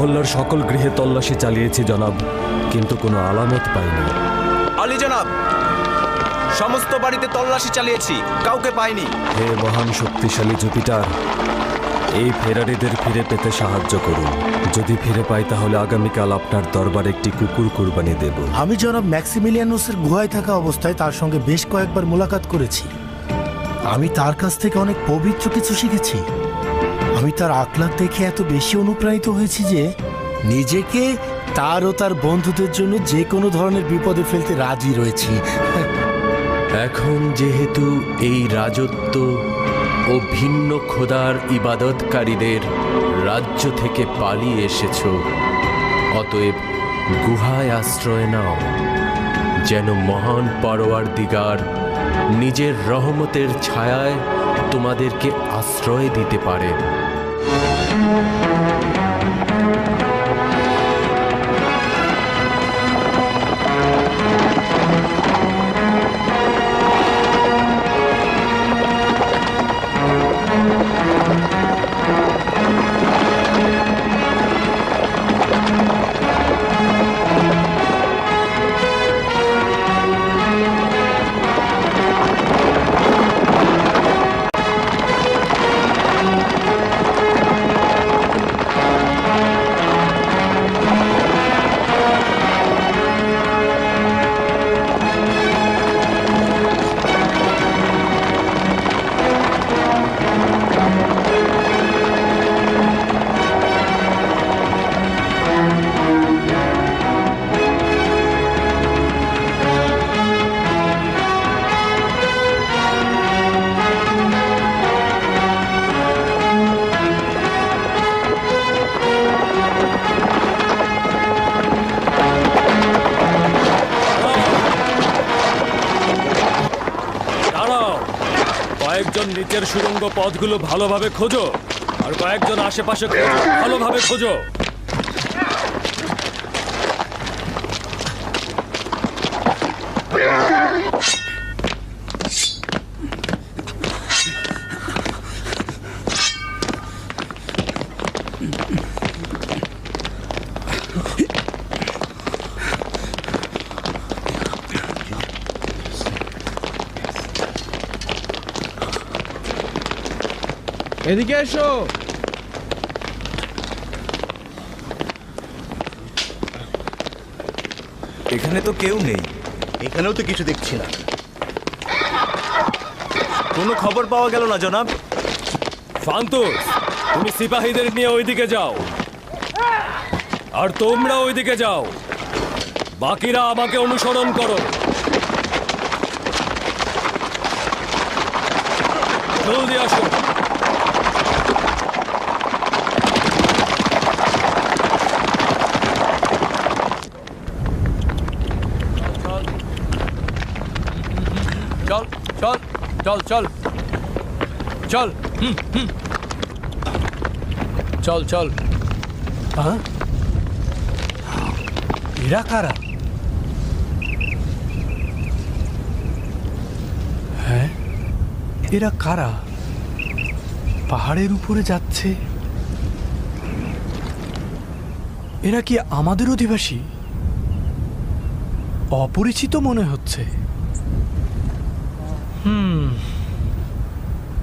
মহল্লার সকল গৃহে তল্লাশি চালিয়েছি জনাব, কিন্তু কোনো আলামত পাইনি। আলী জনাব, সমস্ত বাড়িতে তল্লাশি চালিয়েছি, কাউকে পাইনি। হে মহান শক্তিশালী জুপিটার, এই ফেরারিদের ফিরে পেতে সাহায্য করুন। যদি ফিরে পাই তাহলে আগামীকাল আপনার দরবারে একটি কুকুর কুরবানি দেব। আমি জনাব ম্যাক্সিমিলিয়ানুসের গুহায় থাকা অবস্থায় তার সঙ্গে বেশ কয়েকবার মোলাকাত করেছি। আমি তার কাছ থেকে অনেক পবিত্র কিছু শিখেছি। আমি তার আকলাক দেখে এত বেশি অনুপ্রাণিত হয়েছি যে নিজেকে তার ও তার বন্ধুদের জন্য যে কোনো ধরনের বিপদে ফেলতে রাজি রয়েছি। এখন যেহেতু এই রাজত্ব ও ভিন্ন খোদার ইবাদতকারীদের রাজ্য থেকে পালিয়ে এসেছ, অতএব গুহায় আশ্রয় নাও, যেন মহান পরওয়ারদিগার নিজের রহমতের ছায়ায় তোমাদেরকে আশ্রয় দিতে পারেন। কয়েকজন নিচের সুড়ঙ্গ পথগুলো ভালোভাবে খোঁজো, আর কয়েকজন আশেপাশে ভালোভাবে খোঁজো। এদিকে এসো। এখানে তো কেউ নেই। এখানেও তো কিছু দেখছি না। কোনো খবর পাওয়া গেল না জনাব। ফান্তুস, তুমি সিপাহীদের নিয়ে ওইদিকে যাও, আর তোমরা ওইদিকে যাও। বাকিরা আমাকে অনুসরণ করো। জলদি আসো। চল চল চল চল চল চল চল। এরা কারা? হ্যাঁ, এরা কারা? পাহাড়ের উপরে যাচ্ছে। এরা কি আমাদের অধিবাসী? অপরিচিত মনে হচ্ছে।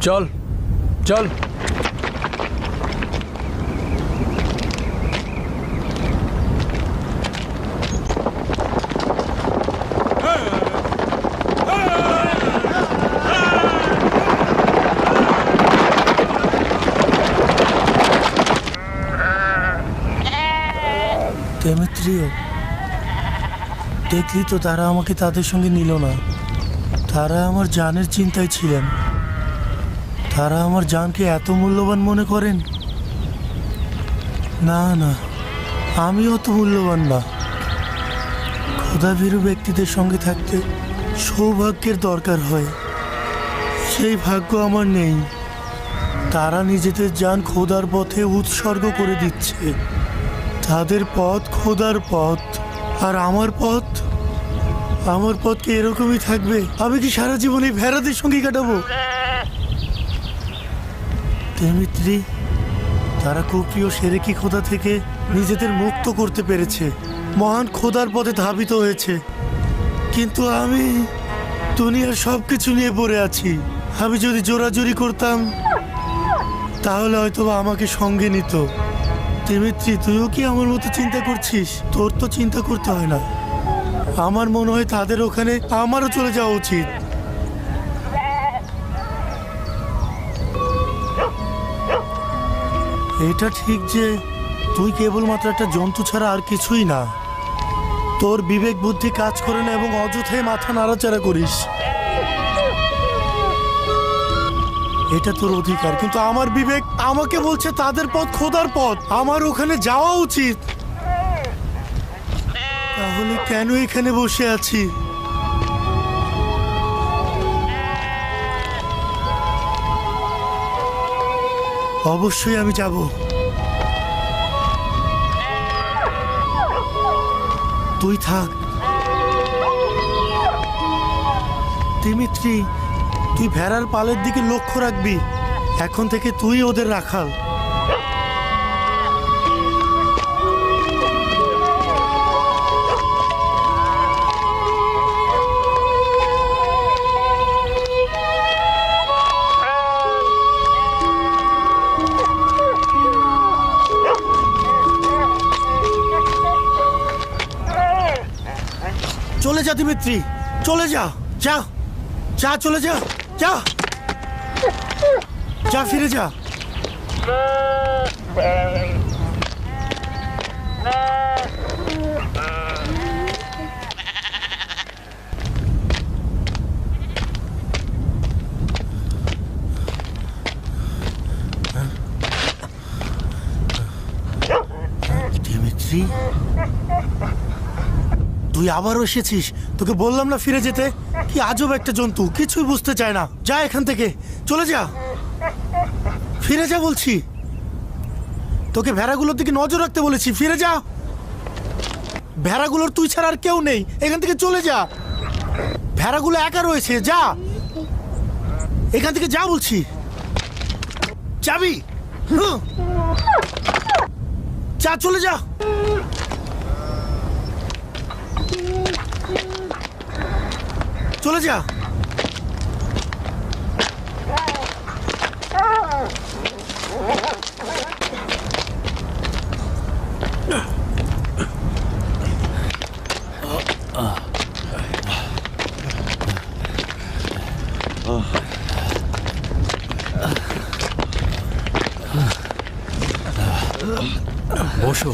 চল চল। দেমেত্রিয়, দেখলি তো তারা আমাকে তাদের সঙ্গে নিল না। তারা আমার জানের চিন্তায় ছিলেন। তারা আমার জানকে এত মূল্যবান মনে করেন? না না, আমি অত মূল্যবান না। খোদাভীরু ব্যক্তিদের সঙ্গে থাকতে সৌভাগ্যের দরকার হয়, সেই ভাগ্য আমার নেই। তারা নিজেদের জান খোদার পথে উৎসর্গ করে দিচ্ছে। তাদের পথ খোদার পথ, আর আমার পথ কি এরকমই থাকবে? আমি কি সারা জীবন এই ভেড়াদের সঙ্গে কাটাবো? দেমিত্রি, তারা কুপ্রিয় সেরেকি খোদা থেকে নিজেদের মুক্ত করতে পেরেছে, মহান খোদার পথে ধাবিত হয়েছে। কিন্তু আমি দুনিয়ার সব কিছু নিয়ে পড়ে আছি। আমি যদি জোরাজুরি করতাম তাহলে হয়তো বা আমাকে সঙ্গে নিত। দিমিত্রি, তুইও কি আমার মতো চিন্তা করছিস? তোর তো চিন্তা করতে হয় না। আমার মনে হয় তাদের ওখানে আমারও চলে যাওয়া উচিত। এটা ঠিক যে তুই কেবলমাত্র একটা জন্তু ছাড়া আর কিছুই না। তোর বিবেক বুদ্ধি কাজ করে না এবং অযথায় মাথা নাড়াচাড়া করিস। এটা তোর অধিকার, কিন্তু আমার বিবেক আমাকে বলছে তাদের পথ খোদার পথ, আমার ওখানে যাওয়া উচিত। তাহলে কেন এখানে বসে আছি? অবশ্যই আমি যাব। তুই থাক দিমিত্রি, তুই ভেড়ার পালের দিকে লক্ষ্য রাখবি। এখন থেকে তুই ওদের রাখাল। চলে যা দিমিত্রি, চলে যা, যা যা, চলে যা, যা যা, ফিরে যা। দিমিত্রি, তুই আবারও এসেছিস। তোকে বললাম না ফিরে যেতে। কি আজব একটা জন্তু, কিছুই বুঝতে চায় না। যা এখান থেকে, চলে যা, ফিরে যা বলছি। তোকে ভেড়াগুলোর দিকে নজর রাখতে বলেছি, ফিরে যা। ভেড়াগুলোর তুই ছাড়া আর কেউ নেই, এখান থেকে চলে যা। ভেড়াগুলো একা রয়েছে, যা এখান থেকে, যা বলছি। যাবি? যা, চলে যা। চলে যা। বসো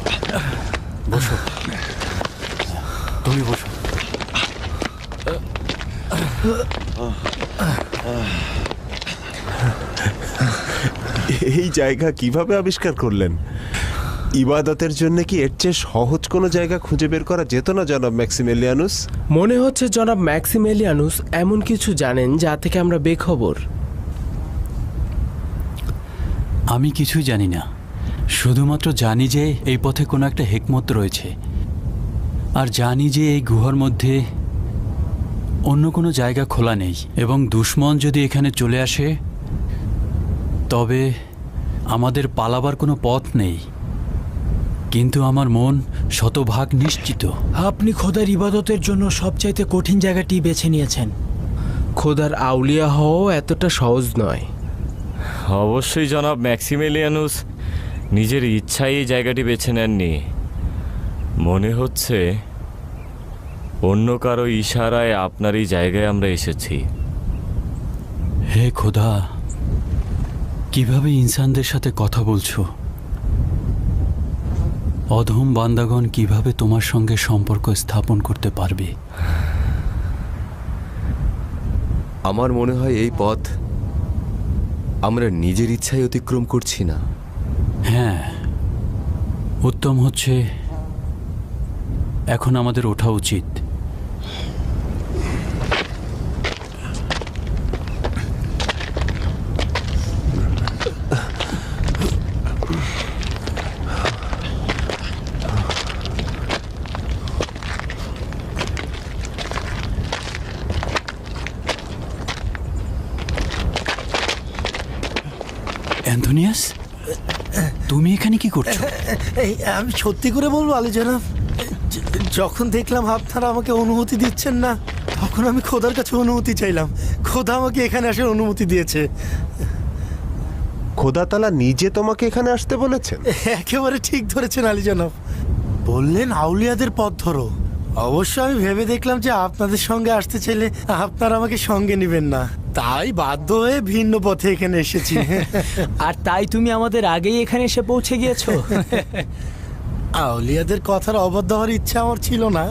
বসো, তুমি বসো। এই জায়গা কিভাবে আবিষ্কার করলেন? ইবাদতের জন্য কি এর চেয়ে সহজ কোনো জায়গা খুঁজে বের করা যেত না জনাব ম্যাক্সিমিলিয়ানুস? মনে হচ্ছে জনাব ম্যাক্সিমিলিয়ানুস এমন কিছু জানেন যা থেকে আমরা বেখবর। আমি কিছুই জানি না, শুধুমাত্র জানি যে এই পথে কোনো একটা হিকমত রয়েছে, আর জানি যে এই গুহার মধ্যে অন্য কোনো জায়গা খোলা নেই, এবং দুশমন যদি এখানে চলে আসে তবে আমাদের পালাবার কোনো পথ নেই। কিন্তু আমার মন শতভাগ নিশ্চিত। আপনি খোদার ইবাদতের জন্য সবচাইতে কঠিন জায়গাটি বেছে নিয়েছেন। খোদার আউলিয়া হওয়াও এতটা সহজ নয়। অবশ্যই জনাব ম্যাক্সিমিলিয়ানুস নিজের ইচ্ছায় এই জায়গাটি বেছে নেননি। মনে হচ্ছে অন্য কারো ইশারায় আপনার এই জায়গায় আমরা এসেছি। হে খোদা, কিভাবে ইনসানদের সাথে কথা বলছো? অধম বান্দাগণ কিভাবে তোমার সঙ্গে সম্পর্ক স্থাপন করতে পারবে? আমার মনে হয় এই পথ আমরা নিজের ইচ্ছায় অতিক্রম করছি না। হ্যাঁ, উত্তম হচ্ছে এখন আমাদের ওঠা উচিত। অ্যান্থোনিয়াস, তুমি এখানে কি করছো? এই আমি সত্যি করে বলবো আলী জনাব, যখন দেখলাম আপনারা আমাকে অনুমতি দিচ্ছেন না, তখন আমি খোদার কাছে অনুমতি চাইলাম। খোদা আমাকে এখানে আসার অনুমতি দিয়েছে। খোদা তাআলা নিজে তোমাকে এখানে আসতে বলেছেন? একেবারে ঠিক ধরেছেন আলী জনাব। বললেন আউলিয়াদের পথ ধরো। অবশ্য আমি ভেবে দেখলাম যে আপনাদের সঙ্গে আসতে চাইলে আপনারা আমাকে সঙ্গে নেবেন না, তাই বাধ্য হয়ে ভিন্ন পথে এখানে এসেছি। আর তাই তুমি আমাদের আগেই এখানে এসে পৌঁছে গিয়েছো। আউলিয়াদের কথার অবাধ্য হওয়ার ইচ্ছা আমার ছিল না,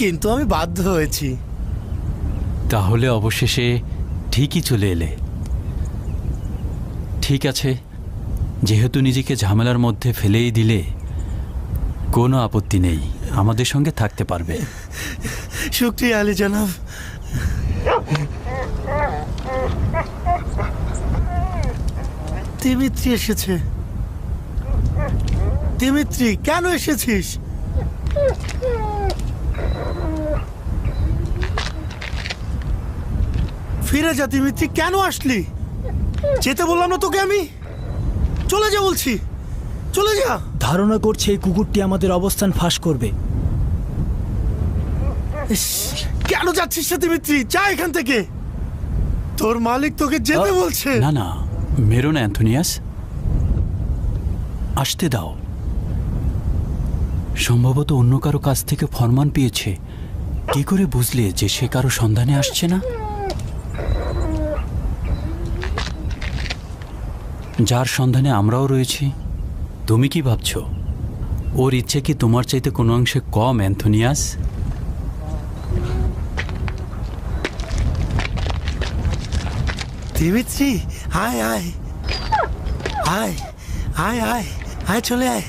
কিন্তু আমি বাধ্য হয়েছি। তাহলে অবশেষে ঠিকই চলে এলে। ঠিক আছে, যেহেতু নিজেকে ঝামেলার মধ্যে ফেলেই দিলে, কোনো আপত্তি নেই, আমাদের সঙ্গে থাকতে পারবে। শুকরিয়া আলী জনাব। দিমিত্রি এসেছে। দিমিত্রি, কেন এসেছিস? ফিরে যা দিমিত্রি, কেন আসলি? যেতে বললাম না তোকে আমি? চলে যা বলছি, চলে যা। ধারণা করছে এই কুকুরটি আমাদের অবস্থান ফাঁস করবে। ইস, কেন যাচ্ছিস না দিমিত্রি? যা এখান থেকে, তোর মালিক তোকে যেতে বলছে। না না, মেরো না অ্যান্থোনিয়াস, আসতে দাও। সম্ভবত অন্য কারো কাছ থেকে ফরমান পেয়েছে। কি করে বুঝলে যে সে কারো সন্ধানে আসছে না? যার সন্ধানে আমরাও রয়েছি। তুমি কি ভাবছো ওর ইচ্ছে কি তোমার চাইতে কোনো অংশে কম, অ্যান্থোনিয়াস? দিমিত্রি, আয় আয় আয় আয় আয় আয়, চলে আয়।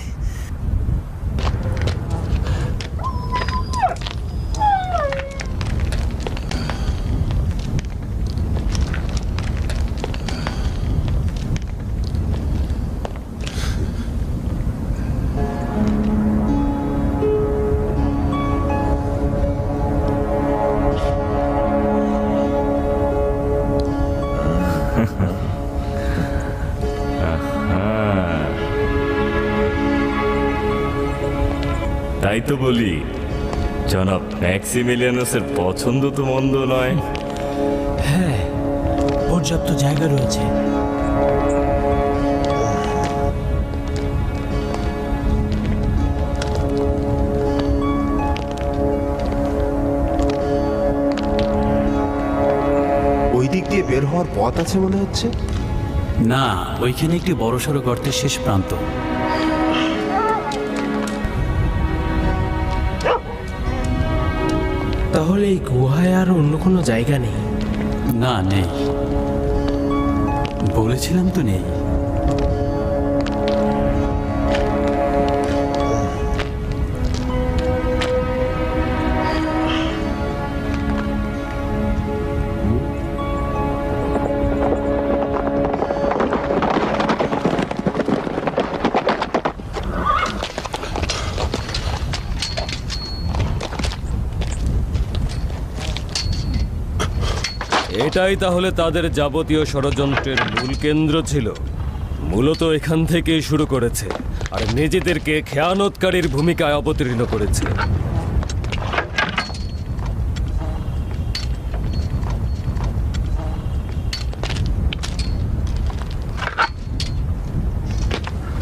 তাই তো বলি, জনাব ম্যাক্সিমিলিয়ানুসের পছন্দ তো মন্দ নয়। হ্যাঁ, পর্যাপ্ত জায়গা রয়েছে। ওই দিক দিয়ে বের হওয়ার পথ আছে মনে হচ্ছে। না, ওইখানে একটি বড়সড় গর্তের শেষ প্রান্ত। তাহলে এই গুহায় আর অন্য কোনো জায়গা নেই? না, নেই। বলেছিলাম তো নেই। এটাই তাহলে তাদের যাবতীয় ষড়যন্ত্রের মূল কেন্দ্র ছিল। মূলত এখান থেকেই শুরু করেছে আর নিজেদেরকে খেয়ানতকারীর ভূমিকায় অবতীর্ণ করেছে।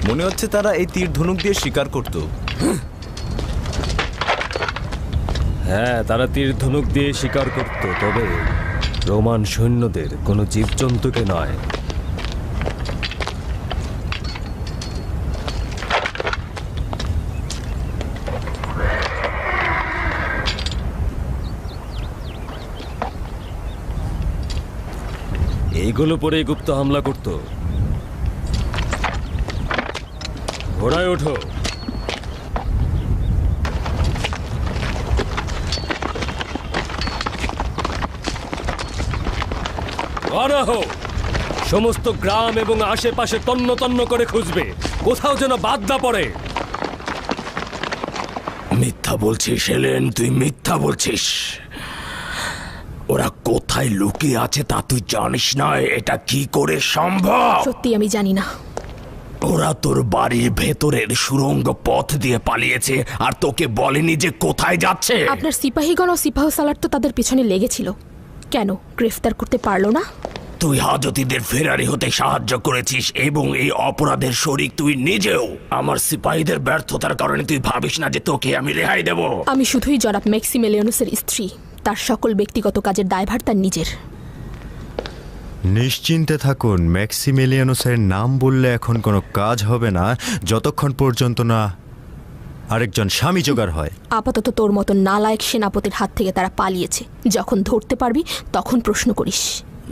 মনে হচ্ছে তারা এই তীর ধনুক দিয়ে শিকার করত। হ্যাঁ, তারা তীর ধনুক দিয়ে শিকার করত, তবে রোমান সৈন্যদের কোনো জীবজন্তুকে নয়। এইগুলো পরেই গুপ্ত হামলা করত। ঘোড়ায় ওঠো। সমস্ত গ্রাম এবং আশেপাশে তন্ন তন্ন করে খুঁজবে, কোথাও যেন বাদ না পড়ে। মিথ্যা বলছিস হেলেন, তুই মিথ্যা বলছিস। ওরা কোথায় লুকিয়ে আছে তা তুই জানিস না। এটা কি করে সম্ভব? সত্যি আমি জানি না। ওরা তোর বাড়ির ভেতরের সুড়ঙ্গ পথ দিয়ে পালিয়েছে আর তোকে বলেনি যে কোথায় যাচ্ছে। আপনার সিপাহীগণ ও সিপাহ সালার তো তাদের পিছনে লেগেছিল, কেন গ্রেফতার করতে পারলো না? তুই হাজতীদের ফেরারি হতে সাহায্য করেছিস এবং এই অপরাধের শরিক তুই নিজেও। আমার সিপাহীদের ব্যর্থতার কারণে তুই ভাবিস না যে তোকে আমি রেহাই দেব। আমি শুধুই জনাব ম্যাক্সিমেলিয়ানুসের স্ত্রী, তার সকল ব্যক্তিগত কাজের দায়ভার তার নিজের। নিশ্চিন্তে থাকুন, ম্যাক্সিমিলিয়ানুসের নাম বললে এখন কোনো কাজ হবে না যতক্ষণ পর্যন্ত না আরেকজন স্বামী জোগাড় হয়। আপাতত তোর মতো নালায়েক সেনাপতির হাত থেকে তারা পালিয়েছে, যখন ধরতে পারবি তখন প্রশ্ন করিস।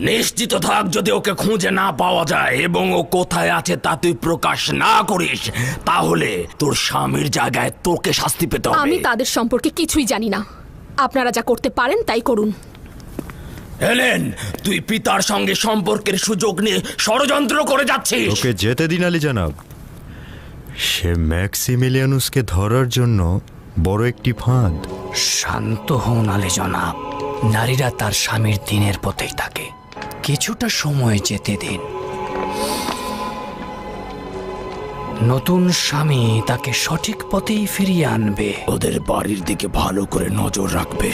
নিশ্চিত থাক, যদি ওকে খুঁজে না পাওয়া যায় এবং ও কোথায় আছে তা তুই প্রকাশ না করিস, তাহলে তোর স্বামীর জায়গায় তোকে শাস্তি পেতে হবে। আমি তাদের সম্পর্কে কিছুই জানি না, আপনারা যা করতে পারেন তাই করুন। হেলেন, তুই পিতার সঙ্গে সম্পর্কের সুযোগ নিয়ে ষড়যন্ত্র করে যাচ্ছিস। ওকে যেতে দিন আলী জনাব, সে ম্যাক্সিমিলিয়ানুসকে ধরার জন্য বড় একটি ফাঁদ। শান্ত হন আলী জনাব, নারীরা তার স্বামীর দিনের পথেই থাকে, কিছুটা সময় যেতে দিন। নতুন স্বামী তাকে সঠিক পথেই ফিরিয়ে আনবে। ওদের বাড়ির দিকে ভালো করে নজর রাখবে।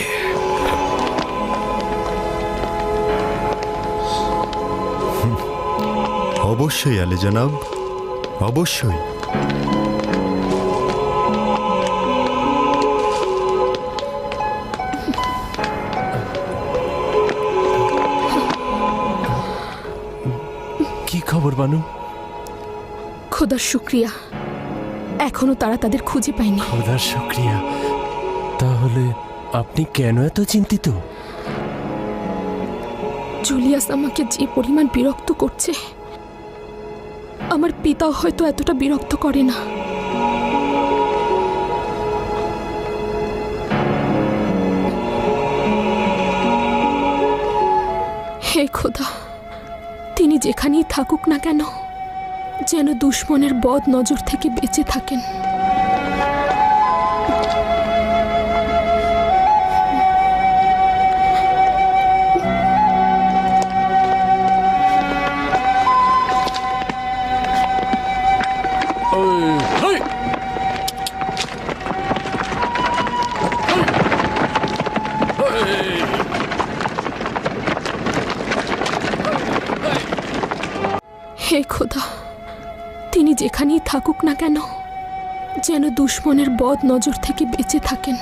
অবশ্যই আলী জনাব, অবশ্যই। কি খবর বানু? খোদার শুক্রিয়া, এখনো তারা তাদের খুঁজে পায়নি। খোদার শুক্রিয়া। তাহলে আপনি কেন এত চিন্তিত? জুলিয়াস আমাকে যে পরিমাণ বিরক্ত করছে, আমার পিতাও হয়তো এতটা বিরক্ত করে না। হে খোদা, তিনি যেখানেই থাকুক না কেন, যেন দুশ্মনের বদ নজর থেকে বেঁচে থাকেন। হে খোদা, তিনি যেখানেই থাকুক না কেন, যেন দুশ্মনের বদ নজর থেকে বেঁচে থাকেন।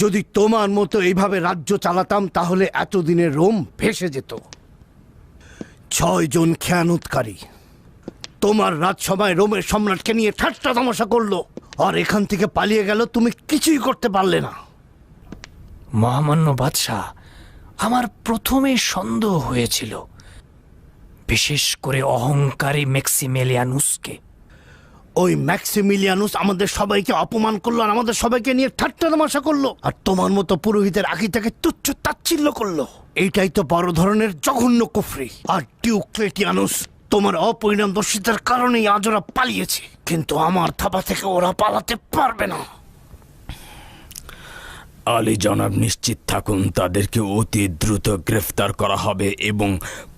যদি তোমার মতো এইভাবে রাজ্য চালাতাম তাহলে এতদিনে রোম ভেসে যেত। 6 জন খেয়ানতকারী তোমার রাজসভায় রোমের সম্রাটকে নিয়ে ঠাট্টা তামাশা করলো, আর এখান থেকে পালিয়ে গেল, তুমি কিছুই করতে পারলে না। মহামান্য বাদশাহ, আমার প্রথমে সন্দেহ হয়েছিল, বিশেষ করে অহংকারী ম্যাক্সিমিলিয়ানুসকে। ওই ম্যাক্সিমিলিয়ানুস আমাদের সবাইকে অপমান করলো আর আমাদের সবাইকে নিয়ে ঠাট্টা তামাশা করলো, আর তোমার মতো পুরোহিতের আগে থেকে তুচ্ছ তাচ্ছিল্য করলো। এইটাই তো বড় ধরনের জঘন্য কুফরি। আর ডিওক্লেটিয়ানুস, তোমার অপরিণামদর্শিতার কারণেই আজ ওরা পালিয়েছে, কিন্তু আমার থাবা থেকে ওরা পালাতে পারবে না। আলী জনাব নিশ্চিত থাকুন, তাদেরকে অতি দ্রুত গ্রেফতার করা হবে এবং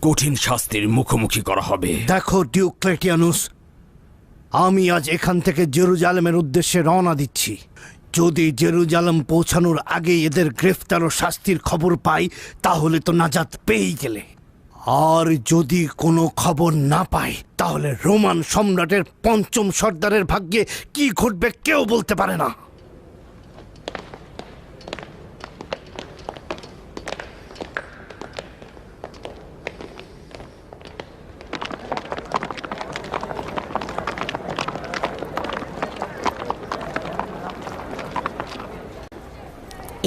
কঠিন শাস্তির মুখোমুখি করা হবে। দেখো ডিওক্লেটিয়ানুস, আমি আজ এখান থেকে জেরুজালেমের উদ্দেশ্যে রওনা দিচ্ছি। যদি জেরুজালেম পৌঁছানোর আগে এদের গ্রেফতার ও শাস্তির খবর পাই, তাহলে তো নাজাত পেয়েই গেলে। আর যদি কোনো খবর না পাই, তাহলে রোমান সম্রাটের 5ম সর্দারের ভাগ্যে কি ঘটবে কেউ বলতে পারে না।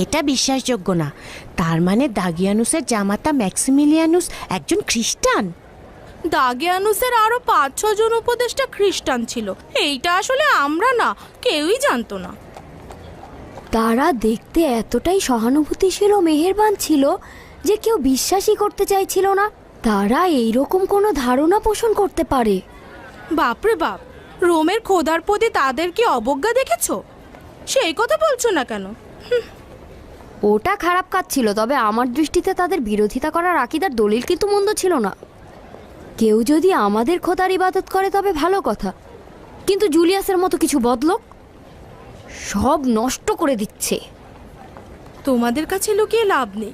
এটা বিশ্বাসযোগ্য না। তার মানে দাগিয়ানুসের জামাতা ম্যাক্সিমিলিয়ানুস একজন খ্রিস্টান? দাগিয়ানুসের আরো 5-6 জন উপদেষ্টা খ্রিস্টান ছিল। এইটা আসলে আমরা না, কেউই জানতো না। তারা দেখতে এতটাই সহানুভূতিশীল ও মেহেরবান ছিল যে কেউ বিশ্বাসই করতে চাইছিল না তারা এইরকম কোনো ধারণা পোষণ করতে পারে। বাপরে বাপ, রোমের খোদার প্রতি তাদের কি অবজ্ঞা দেখেছো? সেই কথা বলছো না কেন? ওটা খারাপ কাজ ছিল, তবে আমার দৃষ্টিতে তাদের বিরোধিতা করার আকীদার দলিল কিন্তু মন্দ ছিল না। কেউ যদি আমাদের খোদার ইবাদত করে তবে ভালো কথা, কিন্তু জুলিয়াসের মতো কিছু বদলোক সব নষ্ট করে দিচ্ছে। তোমাদের কাছে লুকিয়ে লাভ নেই।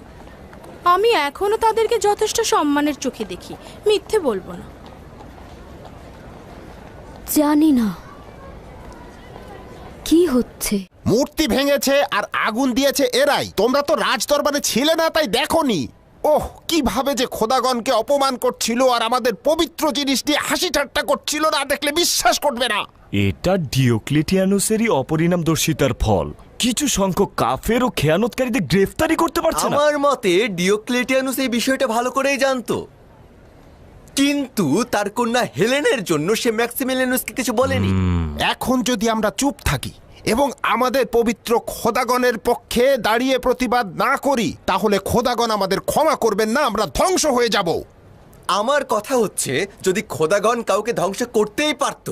আমি এখনো তাদেরকে যথেষ্ট সম্মানের চোখে দেখি, মিথ্যে বলবো না। জানি না কি হচ্ছে। মূর্তি ভেঙেছে আর আগুন দিয়েছে এরাই। তোমরা তো রাজদরবারে ছিলে না, তাই দেখোনি। ওহ, কিভাবে যে খোদাগণকে অপমান করছিল আর আমাদের পবিত্র জিনিস নিয়ে হাসি ঠাট্টা করছিল, না দেখলে বিশ্বাস করবে না। এটা ডিওক্লেটিয়ানুসেরই অপরিণামদর্শিতার ফল। কিছু সংখ্যক কাফের ও খেয়ানতকারীদের গ্রেফতারি করতে পারছে না। আমার মতে ডিওক্লেটিয়ানুস এই বিষয়টা ভালো করেই জানতো, কিন্তু তার কন্যা হেলেনের জন্য সে ম্যাক্সিমিলিয়ানুসকে কিছু বলেনি। এখন যদি আমরা চুপ থাকি এবং আমাদের পবিত্র খোদাগণের পক্ষে দাঁড়িয়ে প্রতিবাদ না করি, তাহলে খোদাগণ আমাদের ক্ষমা করবেন না, আমরা ধ্বংস হয়ে যাব। আমার কথা হচ্ছে, যদি খোদাগণ কাউকে ধ্বংস করতেই পারত,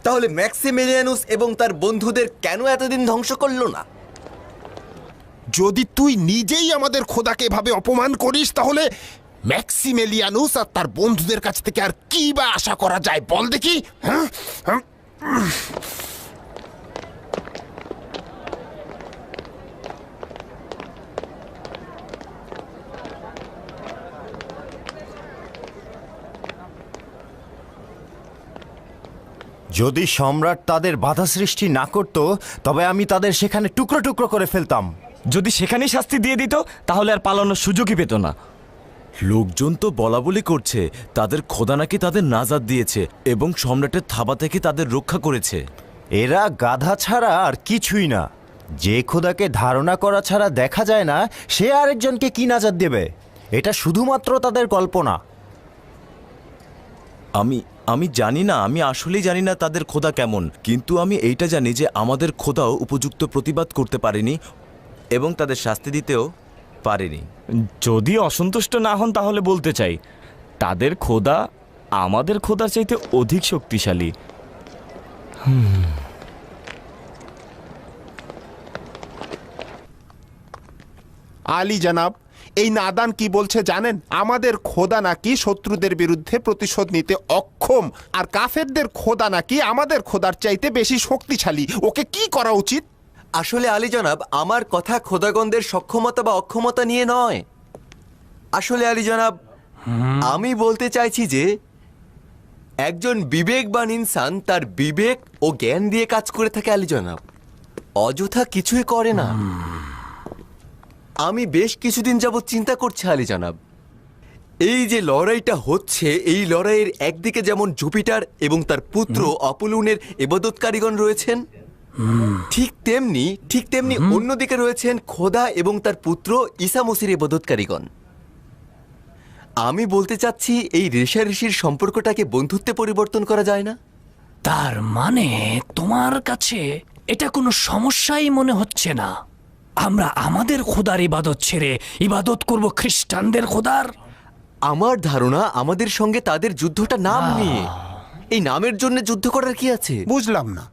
তাহলে ম্যাক্সিমিলিয়ানুস এবং তার বন্ধুদের কেন এতদিন ধ্বংস করলো না? যদি তুই নিজেই আমাদের খোদাকে এভাবে অপমান করিস, তাহলে ম্যাক্সিমিলিয়ানুস আর তার বন্ধুদের কাছ থেকে আর কি বা আশা করা যায় বল দেখি? হ্যাঁ, যদি সম্রাট তাদের বাধা সৃষ্টি না করত, তবে আমি তাদের সেখানে টুকরো টুকরো করে ফেলতাম। যদি সেখানেই শাস্তি দিয়ে দিত, তাহলে আর পালানোর সুযোগই পেত না। লোকজন তো বলা বলি করছে তাদের খোদা নাকি তাদের নাজাত দিয়েছে এবং সম্রাটের থাবা থেকে তাদের রক্ষা করেছে। এরা গাধা ছাড়া আর কিছুই না। যে খোদাকে ধারণা করা ছাড়া দেখা যায় না, সে আরেকজনকে কি নাজাত দেবে? এটা শুধুমাত্র তাদের কল্পনা। আমি জানি না, আমি আসলেই জানি না তাদের খোদা কেমন, কিন্তু আমি এইটা জানি যে আমাদের খোদাও উপযুক্ত প্রতিবাদ করতে পারেনি এবং তাদের শাস্তি দিতেও পারেনি। যদি অসন্তুষ্ট না হন তাহলে বলতে চাই, তাদের খোদা আমাদের খোদার চাইতে অধিক শক্তিশালী। আলী জনাব, এই নাদান কি বলছে জানেন? আমাদের খোদা নাকি শত্রুদের বিরুদ্ধে প্রতিশোধ নিতে অক্ষম, আর কাফেরদের খোদা নাকি আমাদের খোদার চাইতে বেশি শক্তিশালী। ওকে কি করা উচিত? আসলে আলী জনাব, আমার কথা খোদাগণদের সক্ষমতা বা অক্ষমতা নিয়ে নয়। আসলে আলী জনাব, আমি বলতে চাইছি যে একজন বিবেকবান ইনসান তার বিবেক ও জ্ঞান দিয়ে কাজ করে থাকে আলী জনাব, অযথা কিছুই করে না। আমি বেশ কিছুদিন যাবৎ চিন্তা করছি আলী জনাব, এই যে লড়াইটা হচ্ছে, এই লড়াইয়ের একদিকে যেমন জুপিটার এবং তার পুত্র অপোলোনের ইবাদতকারীগণ রয়েছেন, ঠিক তেমনি অন্যদিকে রয়েছেন খোদা এবং তার পুত্র ঈসা মসির ইবাদতকারীগণ। আমি বলতে চাচ্ছি, এই রেষারেষির সম্পর্কটাকে বন্ধুত্বে পরিবর্তন করা যায় না? তার মানে তোমার কাছে এটা কোনো সমস্যাই মনে হচ্ছে না? আমরা আমাদের খোদার ইবাদত ছেড়ে ইবাদত করব খ্রিস্টানদের খোদার? আমার ধারণা আমাদের সঙ্গে তাদের যুদ্ধটা নাম নিয়ে। এই নামের জন্য যুদ্ধ করার কি আছে? বুঝলাম না।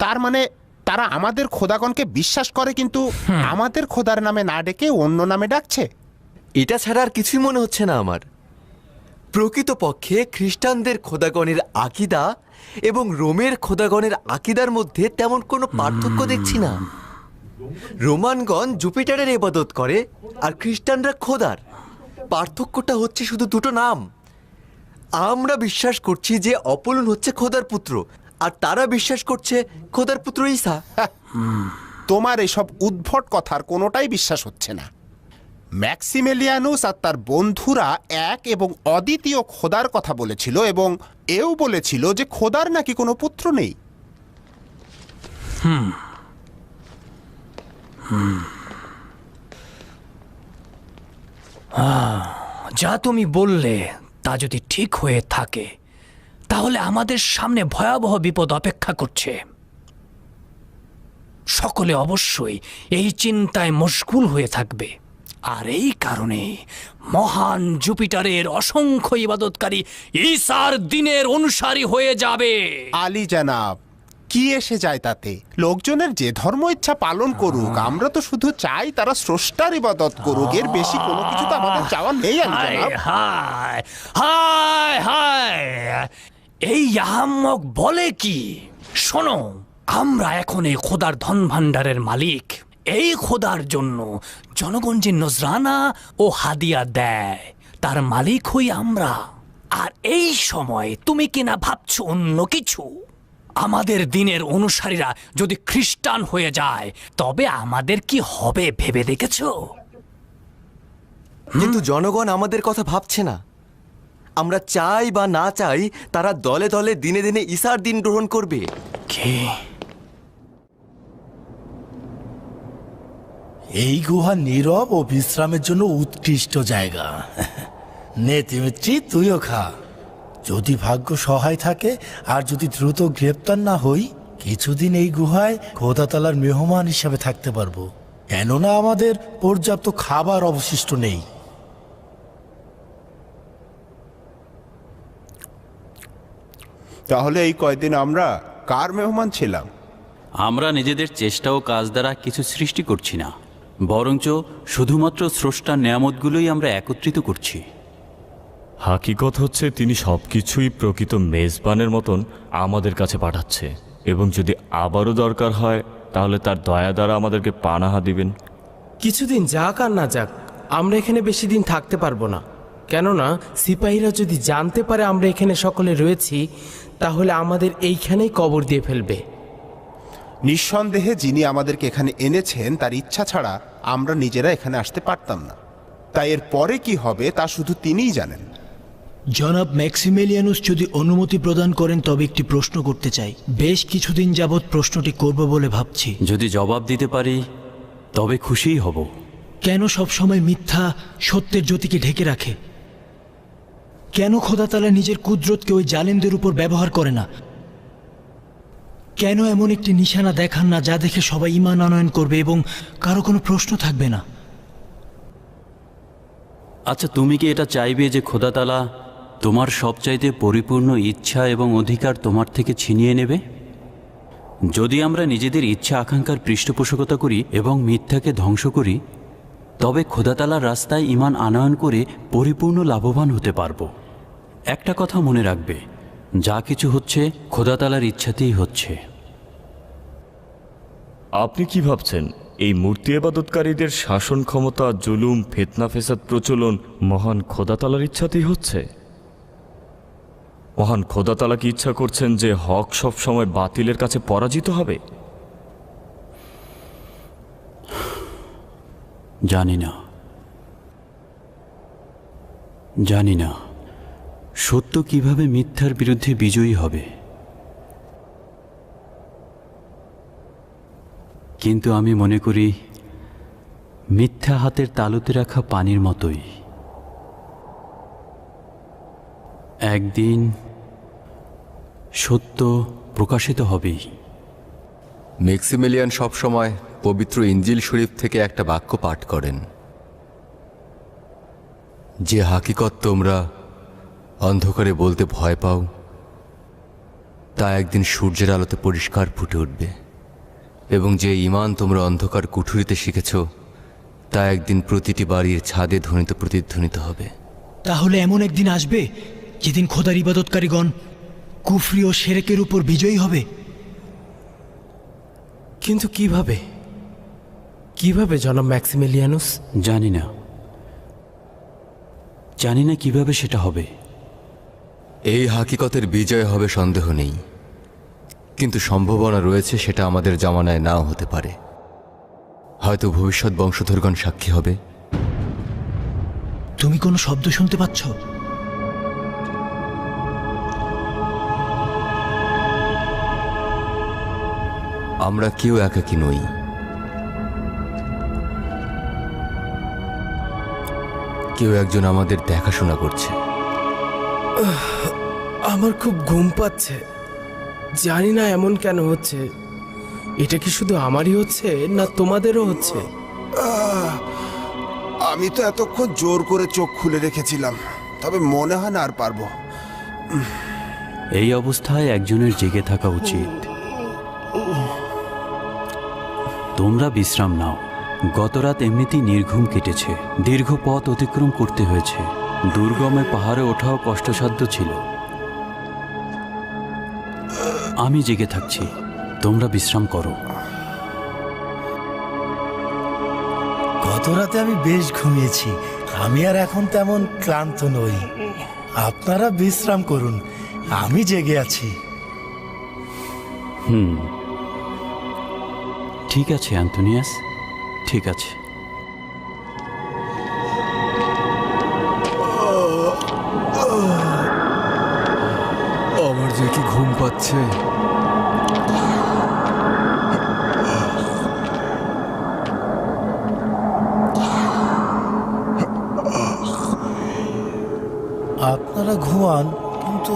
তার মানে তারা আমাদের খোদাগণকে বিশ্বাস করে, কিন্তু আমাদের খোদার নামে না ডেকে অন্য নামে ডাকছে। এটা ছাড়া আর কিছুই মনে হচ্ছে না আমার। প্রকৃতপক্ষে খ্রিস্টানদের খোদাগণের আকীদা এবং রোমের খোদাগণের আকীদার মধ্যে তেমন কোনো পার্থক্য দেখছি না। রোমানগণ জুপিটারের ইবাদত করে আর খ্রিস্টানরা খোদার। পার্থক্যটা হচ্ছে শুধু দুটো নাম। আমরা বিশ্বাস করছি যে অপোলোন হচ্ছে খোদার পুত্র, আর তারা বিশ্বাস করছে খোদার পুত্র ঈসা। তোমার এসব উদ্ভট কথার কোনোটাই বিশ্বাস হচ্ছে না। ম্যাক্সিমিলিয়ানুস আর তার বন্ধুরা এক এবং অদ্বিতীয় খোদার কথা বলেছিল, এবং এও বলেছিল যে খোদার নাকি কোনো পুত্র নেই। যা তুমি বললে তা যদি ঠিক হয়ে থাকে তাহলে আমাদের সামনে ভয়াবহ বিপদ অপেক্ষা করছে। সকলে অবশ্যই এই চিন্তায় মশগুল হয়ে থাকবে, আর এই কারণে মহান জুপিটারের অসংখ্য ইবাদতকারী ঈসার দিনের অনুসারী হয়ে যাবে। আলী জানাব, কি এসে যায় তাতে? লোকজনের যে ধর্ম ইচ্ছা পালন করুক, আমরা তো শুধু চাই তারা স্রষ্টার ইবাদত করুক, এর বেশি কোনো কিছু তো আমাদের চাওয়া নেই। আলী জানাব, হায় হায় হায়, এই আহাম্মক বলে কি? শোনো, আমরা এখন এই খোদার ধন ভাণ্ডারের মালিক। এই খোদার জন্য জনগণ যে নজরানা ও হাদিয়া দেয় তার মালিক হই আমরা। আর এই সময় তুমি কিনা ভাবছো অন্য কিছু। আমাদের দিনের অনুসারীরা যদি খ্রিস্টান হয়ে যায় তবে আমাদের কি হবে ভেবে দেখেছো? কিন্তু জনগণ আমাদের কথা ভাবছে না। আমরা চাই বা না চাই তারা দলে দলে দিনে দিনে ঈসার দিন গ্রহণ করবে। কে? এই গুহা নীরব ও বিশ্রামের জন্য উৎকৃষ্ট জায়গা। নে তিমিত্রি, তুইও খা। যদি ভাগ্য সহায় থাকে আর যদি দ্রুত গ্রেপ্তার না হই, কিছুদিন এই গুহায় খোদাতালার মেহমান হিসাবে থাকতে পারবো, কেননা আমাদের পর্যাপ্ত খাবার অবশিষ্ট নেই। তাহলে এই কয়দিন আমরা কার মেহমান ছিলাম? আমরা নিজেদের চেষ্টা ও কাজ দ্বারা কিছু সৃষ্টি করছি না, বরঞ্চ শুধুমাত্র স্রষ্টার নেয়ামতগুলোই আমরা একত্রিত করছি। হাকিকত হচ্ছে তিনি সবকিছুই প্রকৃত মেজবানের মতন আমাদের কাছে পাঠাচ্ছে, এবং যদি আবারও দরকার হয় তাহলে তার দয়া দ্বারা আমাদেরকে পানাহা দিবেন। কিছুদিন যাক আর না যাক, আমরা এখানে বেশি দিন থাকতে পারবো না। কেননা সিপাহীরা যদি জানতে পারে আমরা এখানে সকলে রয়েছি তাহলে আমাদের এইখানেই কবর দিয়ে ফেলবে। নিঃসন্দেহে যিনি আমাদেরকে এখানে এনেছেন তার ইচ্ছা ছাড়া আমরা নিজেরা এখানে আসতে পারতাম না। তাই এর পরে কি হবে তা শুধু তিনিই জানেন। জনাব ম্যাক্সিমিলিয়ানুস যদি অনুমতি প্রদান করেন তবে একটি প্রশ্ন করতে চাই। বেশ কিছুদিন যাবৎ প্রশ্নটি করব বলে ভাবছি। যদি জবাব দিতে পারি তবে খুশিই হব। কেন সবসময় মিথ্যা সত্যের জ্যোতিকে ঢেকে রাখে? কেন খোদাতালা নিজের কুদরতকে ওই জালেমদের উপর ব্যবহার করে না? কেন এমন একটি নিশানা দেখান না যা দেখে সবাই ঈমান আনয়ন করবে এবং কারো কোনো প্রশ্ন থাকবে না? আচ্ছা, তুমি কি এটা চাইবে যে খোদাতালা তোমার সবচাইতে পরিপূর্ণ ইচ্ছা এবং অধিকার তোমার থেকে ছিনিয়ে নেবে? যদি আমরা নিজেদের ইচ্ছা আকাঙ্ক্ষার পৃষ্ঠপোষকতা করি এবং মিথ্যাকে ধ্বংস করি তবে খোদাতালার রাস্তায় ঈমান আনয়ন করে পরিপূর্ণ লাভবান হতে পারব। একটা কথা মনে রাখবে, যা কিছু হচ্ছে খোদাতালার ইচ্ছাতেই হচ্ছে। আপনি কি ভাবছেন এই মূর্তি ইবাদতকারীদের শাসন ক্ষমতা, জুলুম, ফিতনা ফেসাদ প্রচলন মহান খোদাতালার ইচ্ছাতেই হচ্ছে? মহান খোদাতালা কি ইচ্ছা করছেন যে হক সব সময় বাতিলের কাছে পরাজিত হবে? জানি না সত্য কিভাবে মিথ্যার বিরুদ্ধে বিজয়ী হবে, কিন্তু আমি মনে করি মিথ্যা হাতের তালুতে রাখা পানির মতোই। একদিন সত্য প্রকাশিত হবেই। ম্যাক্সিমিলিয়ান সবসময় পবিত্র ইঞ্জিল শরীফ থেকে একটা বাক্য পাঠ করেন, যে হাকিকত তোমরা অন্ধকারে বলতে ভয় পাও তা একদিন সূর্যের আলোতে পরিষ্কার ফুটে উঠবে, এবং যে ঈমান তোমরা অন্ধকার কুঠুরিতে শিখেছ তা একদিন প্রতিটি বাড়ির ছাদে ধ্বনিত প্রতিধ্বনিত হবে। তাহলে এমন একদিন আসবে যেদিন খোদার ইবাদতকারীগণ কুফরি ও শিরকের উপর বিজয়ী হবে। কিন্তু কিভাবে কিভাবে জনাব ম্যাক্সিমিলিয়ানুস? জানি না কিভাবে সেটা হবে। এই হাকিকতের বিজয় হবে সন্দেহ নেই, কিন্তু সম্ভাবনা রয়েছে সেটা আমাদের জামানায় নাও হতে পারে। হয়তো ভবিষ্যৎ বংশধরগণ সাক্ষী হবে। তুমি কোনো শব্দ শুনতে পাচ্ছ? আমরা কেউ একাকী নই। কেউ একজন আমাদের দেখাশোনা করছে। আমার খুব ঘুম পাচ্ছে, জানি না এমন কেন হচ্ছে। এটা কি শুধু আমারই হচ্ছে না তোমাদেরও হচ্ছে? আমি তো এতক্ষণ জোর করে চোখ খুলে রেখেছিলাম, তবে মনে হয় না আর পারবো। এই অবস্থায় একজনের জেগে থাকা উচিত। তোমরা বিশ্রাম নাও। গতরাত এমনিতেই নির্ঘুম কেটেছে, দীর্ঘ পথ অতিক্রম করতে হয়েছে, দুর্গমে পাহাড়ে ওঠাও কষ্টসাধ্য ছিল। আমি জেগে থাকছি, তোমরা বিশ্রাম করো। গত রাতে আমি বেশ ঘুমিয়েছি, আমি আর এখন তেমন ক্লান্ত নই। আপনারা বিশ্রাম করুন, আমি জেগে আছি। ঠিক আছে অ্যান্তোনিয়াস, ঠিক আছে। আমার যে কি ঘুম পাচ্ছে। আপনারা ঘুমান, কিন্তু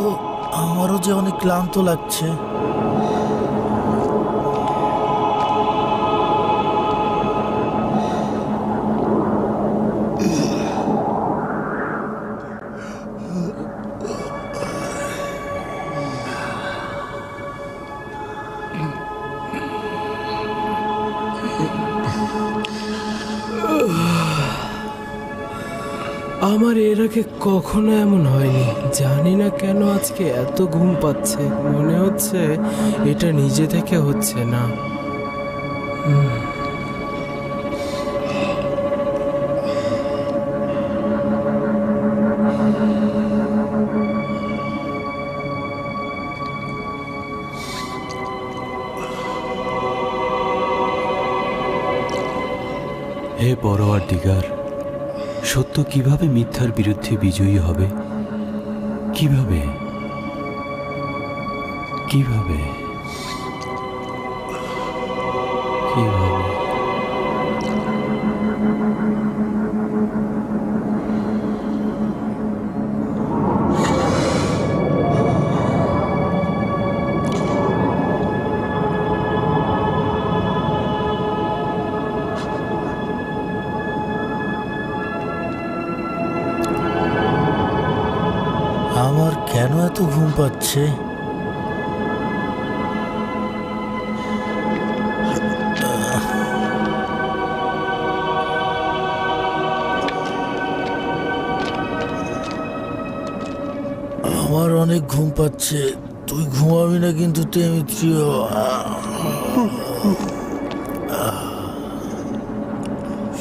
আমারও যে অনেক ক্লান্ত লাগছে। আমার এর আগে কখনো এমন হয়নি, জানি না কেন আজকে এত ঘুম পাচ্ছে। মনে হচ্ছে এটা নিজে থেকে হচ্ছে না। হে পরওয়ারদিগার, সত্য কিভাবে মিথ্যার বিরুদ্ধে বিজয়ী হবে? কিভাবে কিভাবে কিভাবে? আমার কেন এত ঘুম পাচ্ছে? আমার অনেক ঘুম পাচ্ছে। তুই ঘুমাবি না কিন্তু তেমিত্রিয়।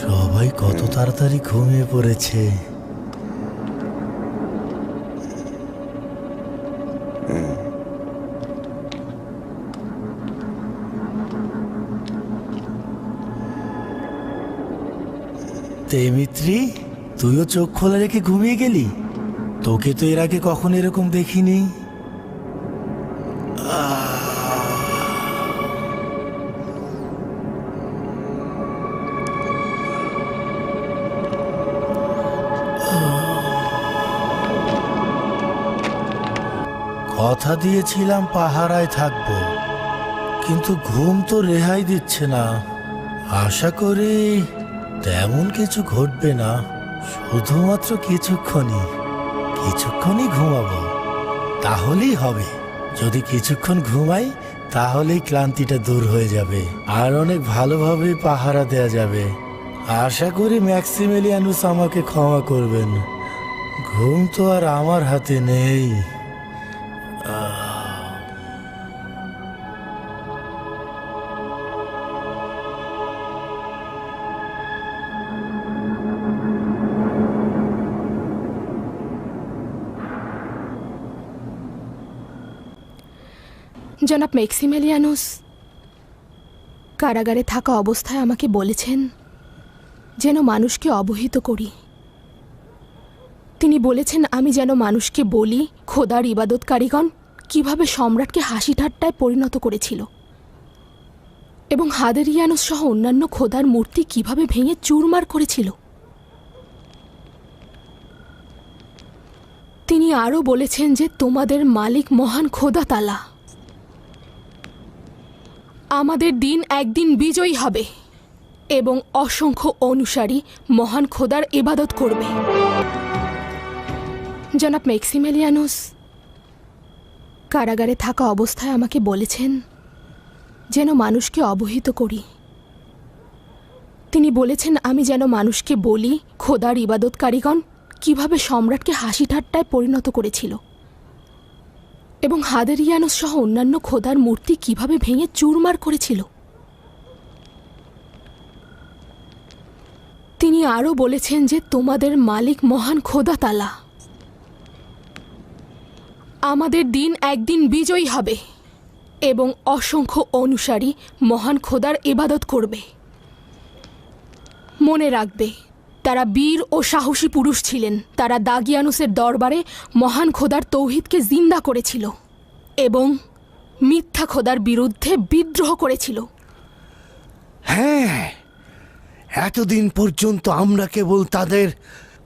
সবাই কত তাড়াতাড়ি ঘুমিয়ে পড়েছে। তেমিত্রি, তুইও চোখ খোলা রেখে ঘুমিয়ে গেলি? তোকে তো এর আগে কখনো এরকম দেখিনি। কথা দিয়েছিলাম পাহারায় থাকবো, কিন্তু ঘুম তো রেহাই দিচ্ছে না। আশা করি তেমন কিছু ঘটবে না, শুধুমাত্র কিছুক্ষণই ঘুমাবো, তাহলেই হবে। যদি কিছুক্ষণ ঘুমাই তাহলেই ক্লান্তিটা দূর হয়ে যাবে আর অনেক ভালোভাবে পাহারা দেয়া যাবে। আশা করি ম্যাক্সিমিলিয়ানুস আমাকে ক্ষমা করবেন। ঘুম তো আর আমার হাতে নেই। জনাব ম্যাক্সিমিলিয়ানুস কারাগারে থাকা অবস্থায় আমাকে বলেছেন যেন মানুষকে অবহিত করি। তিনি বলেছেন আমি যেন মানুষকে বলি খোদার ইবাদতকারীগণ কিভাবে সম্রাটকে হাসি ঠাট্টায় পরিণত করেছিল এবং হাদেরিয়ানুস সহ অন্যান্য খোদার মূর্তি কিভাবে ভেঙে চুরমার করেছিল। তিনি আরও বলেছেন যে তোমাদের মালিক মহান খোদা তালা। আমাদের দিন একদিন বিজয়ী হবে এবং অসংখ্য অনুসারী মহান খোদার ইবাদত করবে। জনাব ম্যাক্সিমিলিয়ানুস কারাগারে থাকা অবস্থায় আমাকে বলেছেন যেন মানুষকে অবহিত করি। তিনি বলেছেন আমি যেন মানুষকে বলি খোদার ইবাদতকারীগণ কিভাবে সম্রাটকে হাসি ঠাট্টায় পরিণত করেছিল এবং হাদেরিয়ানুস সহ অন্যান্য খোদার মূর্তি কিভাবে ভেঙে চুরমার করেছিল। তিনি আরও বলেছেন যে তোমাদের মালিক মহান খোদা তালা। আমাদের দিন একদিন বিজয়ী হবে এবং অসংখ্য অনুসারী মহান খোদার ইবাদত করবে। মনে রাখবে তারা বীর ও সাহসী পুরুষ ছিলেন। তারা দাগিয়ানুসের দরবারে মহান খোদার তৌহিদকে জিন্দা করেছিল এবং মিথ্যা খোদার বিরুদ্ধে বিদ্রোহ করেছিল। হ্যাঁ, এতদিন পর্যন্ত আমরা কেবল তাদের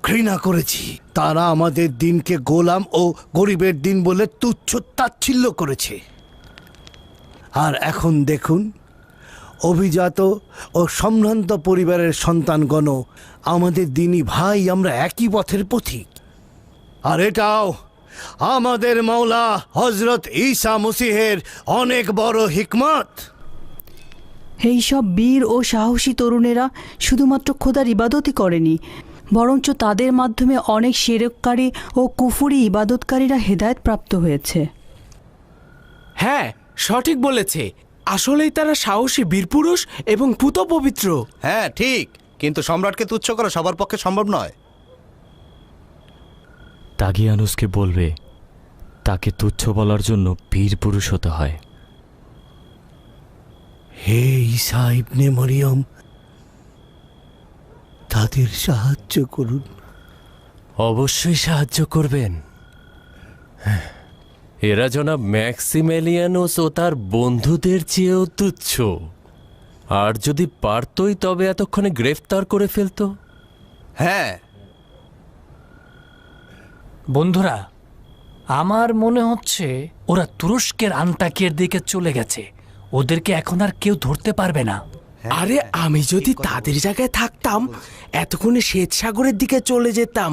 ঘৃণা করেছি। তারা আমাদের দিনকে গোলাম ও গরিবের দিন বলে তুচ্ছ তাচ্ছিল্য করেছে। আর এখন দেখুন, অভিজাত ও সম্ভ্রান্ত পরিবারের সন্তানগণ আমাদের দিনী ভাই, আমরা একই পথের পথিক। আর এটাও আমাদের মাওলা হজরত ঈসা মসিহের অনেক বড় হিকমত। এই সব বীর ও সাহসী তরুণেরা শুধুমাত্র খোদার ইবাদতই করেনি, বরঞ্চ তাদের মাধ্যমে অনেক শিরককারী ও কুফরি ইবাদতকারীরা হেদায়েত প্রাপ্ত হয়েছে। হ্যাঁ, সঠিক বলেছে। আসলেই তারা সাহসী বীরপুরুষ এবং পুত পবিত্র। হ্যাঁ ঠিক, কিন্তু সম্রাটকে তুচ্ছ করা সবার পক্ষে সম্ভব নয়। দাগিয়ানুসকে বলবে তাকে তুচ্ছ বলার জন্য বীর পুরুষ হতে হয়। হে ঈসা ইবনে মরিয়ম, তাদের সাহায্য করুন। অবশ্যই সাহায্য করবেন। এরা জনাব ম্যাক্সিমিলিয়ানুস ও তার বন্ধুদের চেয়েও তুচ্ছ। আর যদি পারতই তবে এতক্ষণে গ্রেফতার করে ফেলতো। হ্যাঁ বন্ধুরা, আমার মনে হচ্ছে ওরা তুরস্কের আন্তাকিয়ার দিকে চলে গেছে। ওদেরকে এখন আর কেউ ধরতে পারবে না। আরে আমি যদি তাদের জায়গায় থাকতাম এতক্ষণে শ্বেতসাগরের দিকে চলে যেতাম।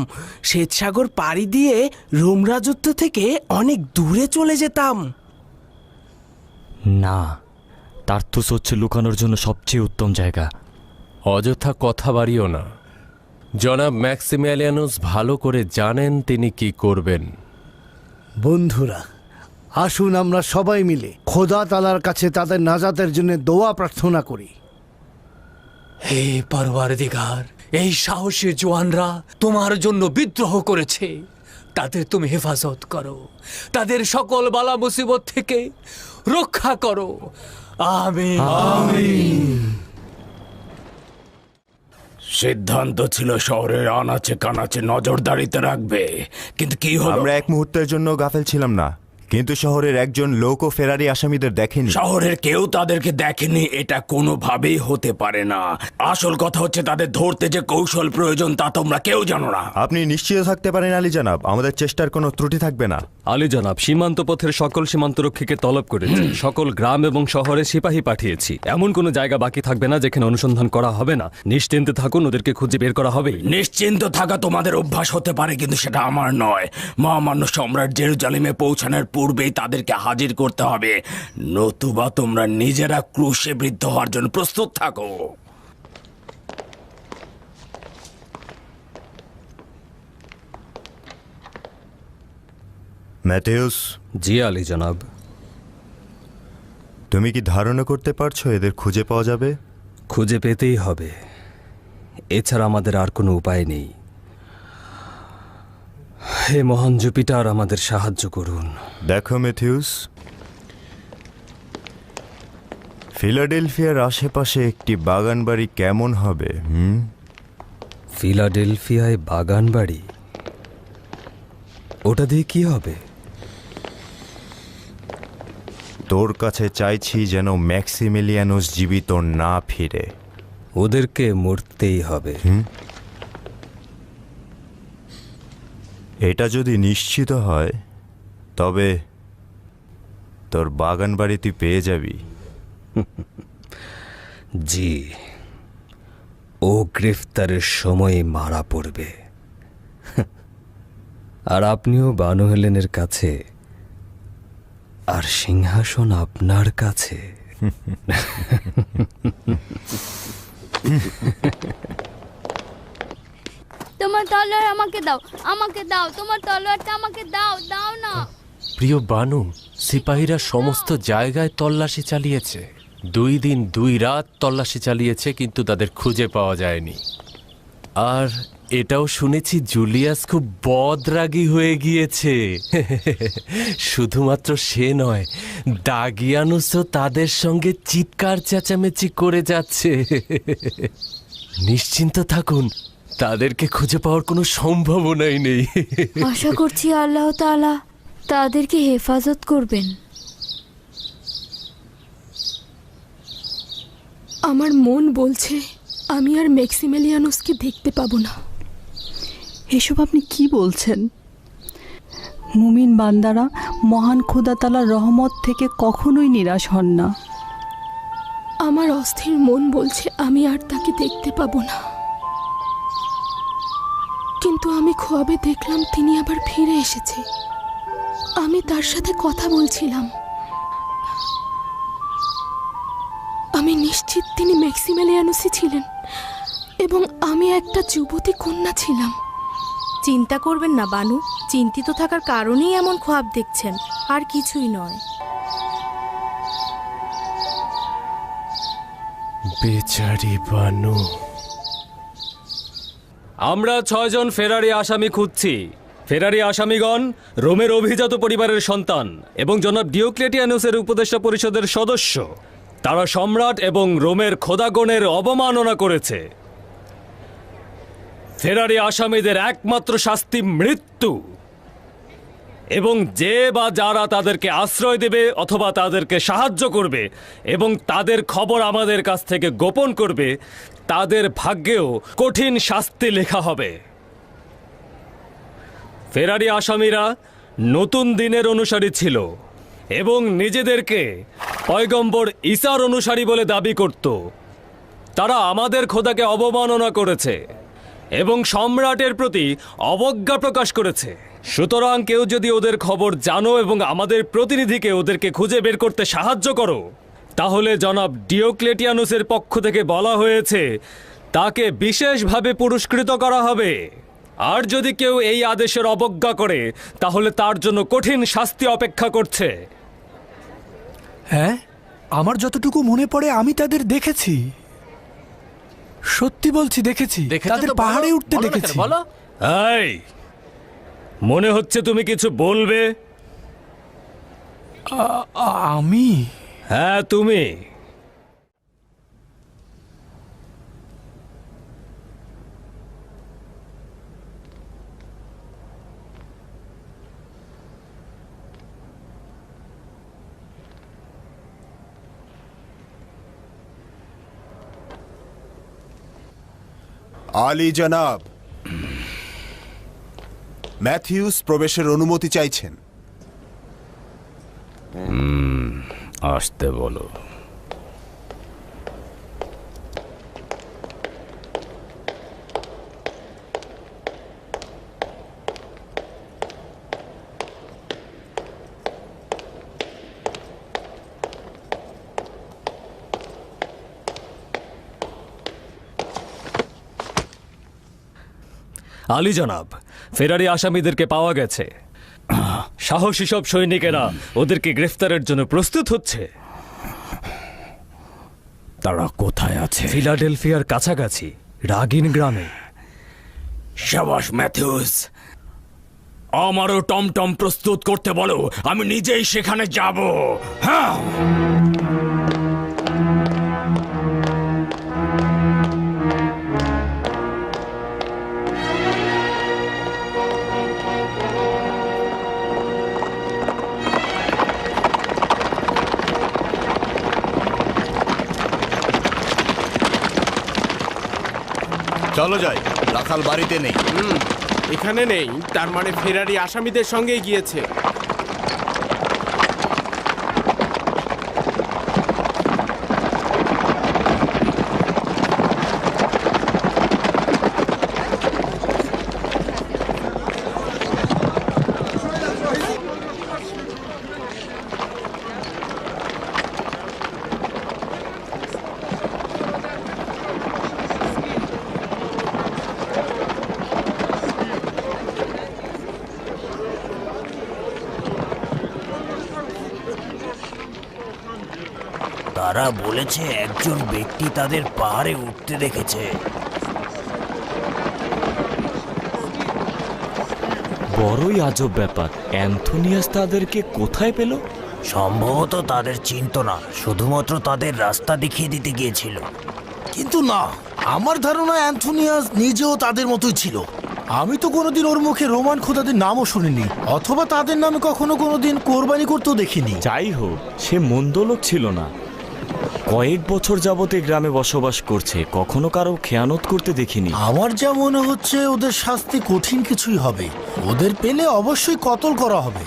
শ্বেতসাগর পাড়ি দিয়ে রোম রাজত্ব থেকে অনেক দূরে চলে যেতাম। না, তার্তুস হচ্ছে লুকানোর জন্য সবচেয়ে উত্তম জায়গা। অযথা কথা বাড়িও না। জনাব ম্যাক্সিমিলিয়ানুস ভালো করে জানেন তিনি কি করবেন। বন্ধুরা, আসুন আমরা সবাই মিলে খোদা তাআলার কাছে তাদের নাজাতের জন্য দোয়া প্রার্থনা করি। হে পরওয়ারদিগার, এই সাহসী জওয়ানরা তোমার জন্য বিদ্রোহ করেছে। তাদের তুমি হেফাজত করো, তাদের সকল বালা মুসিবত থেকে রক্ষা করো। আমিন আমিন। সিদ্ধান্ত ছিল শহরের আনাচে কানাচে নজরদারিতে রাখবে, কিন্তু কি হলো? আমরা এক মুহূর্তের জন্য গাফেল ছিলাম না, কিন্তু শহরের একজন লোকও ফেরারি আসামিদের দেখেনি। শহরের কেউ তাদেরকে দেখেনি, এটা কোনোভাবেই হতে পারে না। আসল কথা হচ্ছে তাদের ধরতে যে কৌশল প্রয়োজন তা তোমরা কেউ জানো না। আপনি নিশ্চিত থাকতে পারেন আলী জনাব, আমাদের চেষ্টার কোনো ত্রুটি থাকবে না। আলী জনাব, সীমান্ত পথের সকল সীমান্তরক্ষীকে তলব করেছি। সকল গ্রাম এবং শহরে সিপাহী পাঠিয়েছি। এমন কোনো জায়গা বাকি থাকবে না যেখানে অনুসন্ধান করা হবে না। নিশ্চিন্তে থাকুন, ওদেরকে খুঁজে বের করা হবে। নিশ্চিন্ত থাকা তোমাদের অভ্যাস হতে পারে, কিন্তু সেটা আমার নয়। মহামান্য সম্রাট জেরুজালেমে পৌঁছানোর পূর্বেই তাদেরকে হাজির করতে হবে, নতুবা তোমরা নিজেরা ক্রুশে বৃদ্ধ হওয়ার জন্য প্রস্তুত থাকো। ম্যাথিউস। জি আলী জনাব। তুমি কি ধারণা করতে পারছো এদের খুঁজে পাওয়া যাবে? খুঁজে পেতেই হবে, এছাড়া আমাদের আর কোনো উপায় নেই। হে মহান জুপিটার, আমাদের সাহায্য করুন। দেখো ম্যাথিউস, ফিলাডেলফিয়ার আশেপাশে একটি বাগান বাড়ি কেমন হবে? ফিলাডেলফিয়ায় বাগান বাড়ি? ওটা দিয়ে কি হবে? তোর কাছে চাইছি যেন ম্যাক্সিমিলিয়ানুস জীবিত না ফিরে। ওদেরকে মরতেই হবে। এটা যদি নিশ্চিত হয় তবে তোর বাগান বাড়ি তুই পেয়ে যাবি। জি, ও গ্রেফতারের সময় মারা পড়বে, আর আপনিও বানু হেলেনের কাছে, আর সিংহাসন আপনার কাছে। তোমার তলোয়ার আমাকে দাও, আমাকে দাও, তোমার তলোয়ারটা আমাকে দাও, দাও না। প্রিয় বানু, সিপাহীরা সমস্ত জায়গায় তল্লাশি চালিয়েছে। 2 দিন 2 রাত তল্লাশি চালিয়েছে, কিন্তু তাদের খুঁজে পাওয়া যায়নি। আর এটাও শুনেছি জুলিয়াস খুব বদরাগী হয়ে গিয়েছে। শুধুমাত্র সে নয়, দাগিয়ানুসও তাদের সঙ্গে চিৎকার চেঁচামেচি করে যাচ্ছে। নিশ্চিন্ত থাকুন, তাদেরকে খুঁজে পাওয়ার কোনো সম্ভাবনাই নেই। আশা করছি আল্লাহ তাআলা তাদেরকে হেফাজত করবেন। আমার মন বলছে আমি আর ম্যাক্সিমিলিয়ানুসকে দেখতে পাবো না। এসব আপনি কি বলছেন? মুমিন বান্দারা মহান খোদা তাআলার রহমত থেকে কখনোই নিরাশ হন না। আমার অস্থির মন বলছে আমি আর তাকে দেখতে পাবো না, কিন্তু আমি খোয়াবে দেখলাম তিনি আবার ফিরে এসেছে। আমি তার সাথে কথা বলছিলাম। আমি নিশ্চিত তিনি ম্যাক্সিমিলিয়ানুসই ছিলেন এবং আমি একটা যুবতী কন্যা ছিলাম। চিন্তা করবেন না বানু, চিন্তিত থাকার কারণেই এমন খোয়াব দেখছেন, আর কিছুই নয়। বেচারি বানু। আমরা 6 জন ফেরারি আসামি খুঁজছি। ফেরারি আসামিগণ রোমের অভিজাত পরিবারের সন্তান এবং জনাব ডিওক্লেটিয়ানুসের উপদেষ্টা পরিষদের সদস্য। তারা সম্রাট এবং রোমের খোদাগণের অবমাননা করেছে। ফেরারি আসামিদের একমাত্র শাস্তি মৃত্যু, এবং যে বা যারা তাদেরকে আশ্রয় দেবে অথবা তাদেরকে সাহায্য করবে এবং তাদের খবর আমাদের কাছ থেকে গোপন করবে, তাদের ভাগ্যেও কঠিন শাস্তি লেখা হবে। ফেরারি আসামিরা নতুন দিনের অনুসারী ছিল এবং নিজেদেরকে পয়গম্বর ঈসার অনুসারী বলে দাবি করত। তারা আমাদের খোদাকে অবমাননা করেছে এবং সম্রাটের প্রতি অবজ্ঞা প্রকাশ করেছে। সুতরাং কেউ যদি ওদের খবর জানো এবং আমাদের প্রতিনিধিকে ওদেরকে খুঁজে বের করতে সাহায্য করো, তাহলে জনাব ডিওক্লেটিয়ানুসের পক্ষ থেকে বলা হয়েছে তাকে বিশেষভাবে পুরস্কৃত করা হবে। আর যদি কেউ এই আদেশের অবজ্ঞা করে, তাহলে তার জন্য কঠিন শাস্তি অপেক্ষা করছে। হ্যাঁ, আমার যতটুকু মনে পড়ে আমি তাদের দেখেছি। সত্যি বলছি, দেখেছি তাদের পাহাড়ে উঠতে দেখেছি। এই, মনে হচ্ছে তুমি কিছু বলবে। আমি? হ্যাঁ, তুমি। আলী জনাব, ম্যাথিউস প্রবেশের অনুমতি চাইছেন। আসতে বলো। আলী জনাব, ফেরারি আসামিদেরকে পাওয়া গেছে। সাহসী সব সৈনিকেরা ওদেরকে গ্রেফতারের জন্য প্রস্তুত হচ্ছে। তারা কোথায় আছে? ফিলাডেলফিয়ার কাছাকাছি রাগিন গ্রামে। সাবাস ম্যাথিউস, আমারও টমটম প্রস্তুত করতে বলো, আমি নিজেই সেখানে যাব। হ্যাঁ, চলো যাই, রাখাল বাড়িতে নেই। এখানে নেই, তার মানে ফেরারি আসামিদের সঙ্গেই গিয়েছে। তারা বলেছে একজন ব্যক্তি তাদের পাহাড়ে উঠতে দেখেছে। বড়ই আজব ব্যাপার, অ্যান্থোনিয়াস তাদেরকে কোথায় পেল? সম্ভবত তাদের চিনত না, শুধুমাত্র তাদের রাস্তা দেখিয়ে দিতে গিয়েছিল। কিন্তু না, আমার ধারণা অ্যান্থোনিয়াস নিজেও তাদের মতোই ছিল। আমি তো কোনোদিন ওর মুখে রোমান খোদাদের নামও শুনিনি, অথবা তাদের নামে কখনো কোনোদিন কোরবানি করতেও দেখিনি। যাই হোক, সে মন্দ লোক ছিল না। কয়েক বছর যাবতে গ্রামে বসবাস করছে, কখনো কারো খেয়ানত করতে দেখিনি। আমার যা মনে হচ্ছে ওদের শাস্তি কঠিন কিছুই হবে। ওদের পেলে অবশ্যই কতল করা হবে।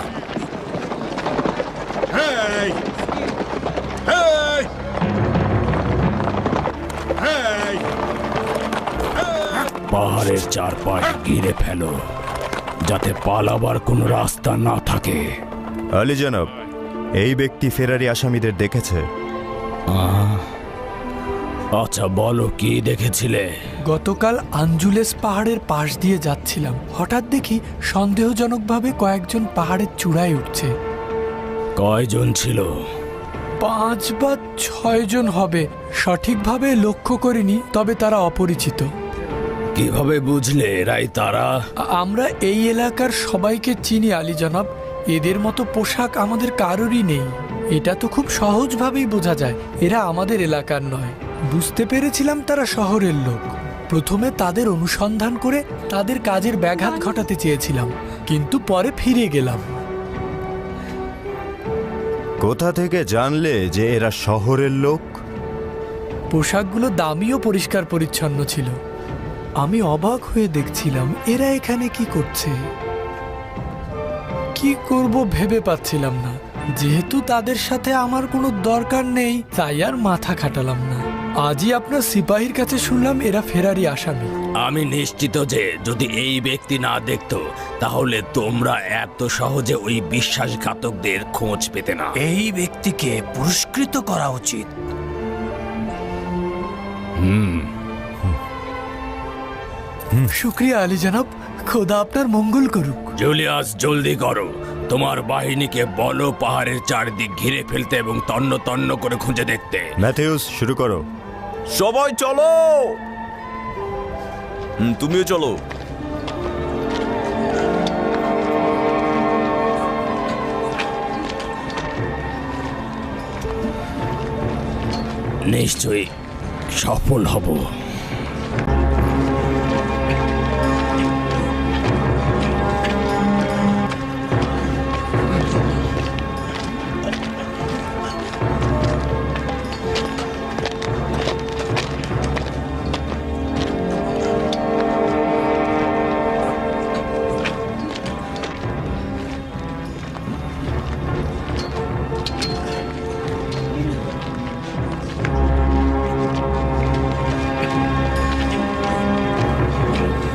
পাহাড়ের চারপাশ ঘিরে ফেলো, যাতে পালাবার কোনো রাস্তা না থাকে। আলী জনাব, এই ব্যক্তি ফেরারি আসামিদের দেখেছে। আচ্ছা, বলো কি দেখেছিলে? গতকাল আঞ্জুলেস পাহাড়ের পাশ দিয়ে যাচ্ছিলাম, হঠাৎ দেখি সন্দেহজনকভাবে কয়েকজন পাহাড়ের চূড়ায় উঠছে। কয়জন ছিল? 5 বা 6 জন হবে, সঠিকভাবে লক্ষ্য করিনি, তবে তারা অপরিচিত। কিভাবে বুঝলে এরাই তারা? আমরা এই এলাকার সবাইকে চিনি আলী জনাব, এদের মতো পোশাক আমাদের কারোরই নেই। এটা তো খুব সহজভাবেই বোঝা যায় এরা আমাদের এলাকার নয়। বুঝতে পেরেছিলাম তারা শহরের লোক। প্রথমে তাদের অনুসন্ধান করে তাদের কাজের ব্যাঘাত ঘটাতে চেয়েছিলাম, কিন্তু পরে ফিরে গেলাম। কোথা থেকে জানলে যে এরা শহরের লোক? পোশাকগুলো দামি ও পরিষ্কার পরিচ্ছন্ন ছিল। আমি অবাক হয়ে দেখছিলাম এরা এখানে কি করছে। কি করব ভেবে পাচ্ছিলাম না। যেহেতু তাদের সাথে আমার কোনো দরকার নেই, তাই আর মাথা খাটালাম না। আজই আপনার সিপাহীর কাছে শুনলাম এরা ফেরারি আসামি। আমি নিশ্চিত যে যদি এই ব্যক্তি না দেখতো, তাহলে তোমরা এত সহজে ওই বিশ্বাসঘাতকদের খোঁজ পেতে না। এই ব্যক্তিকে পুরস্কৃত করা উচিত। শুক্রিয়া আলী জনাব, খোদা আপনার মঙ্গল করুক। জুলিয়াস, জলদি করো, তোমার বাহিনীকে বলো পাহাড়ের চারদিক ঘিরে ফেলতে এবং তন্ন তন্ন করে খুঁজে দেখতে। ম্যাথিউস, শুরু করো। সবাই চলো। তুমিও চলো। নিশ্চয়ই সফল হব।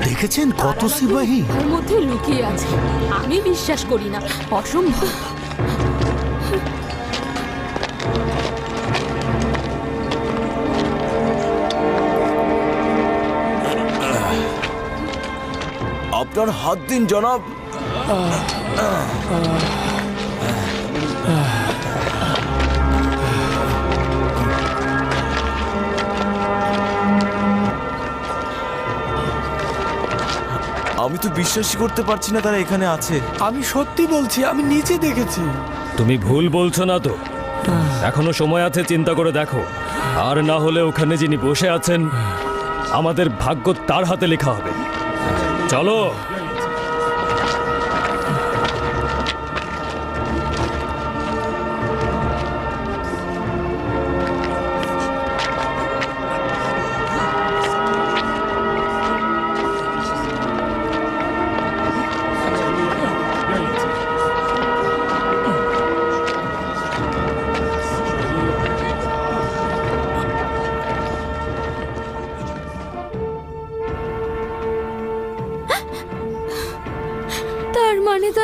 দেখেছেন কত সিপাহী ওর মধ্যে লুকিয়ে আছে। আমি বিশ্বাস করি না, অসম্ভব। আপনার হাত দিন জনাব। আমি তো বিশ্বাসই করতে পারছি না তারা এখানে আছে। আমি সত্যি বলছি, আমি নিজে দেখেছি। তুমি ভুল বলছো না তো? এখনো সময় আছে, চিন্তা করে দেখো। আর না হলে ওখানে যিনি বসে আছেন, আমাদের ভাগ্য তার হাতে লেখা হবে। চলো।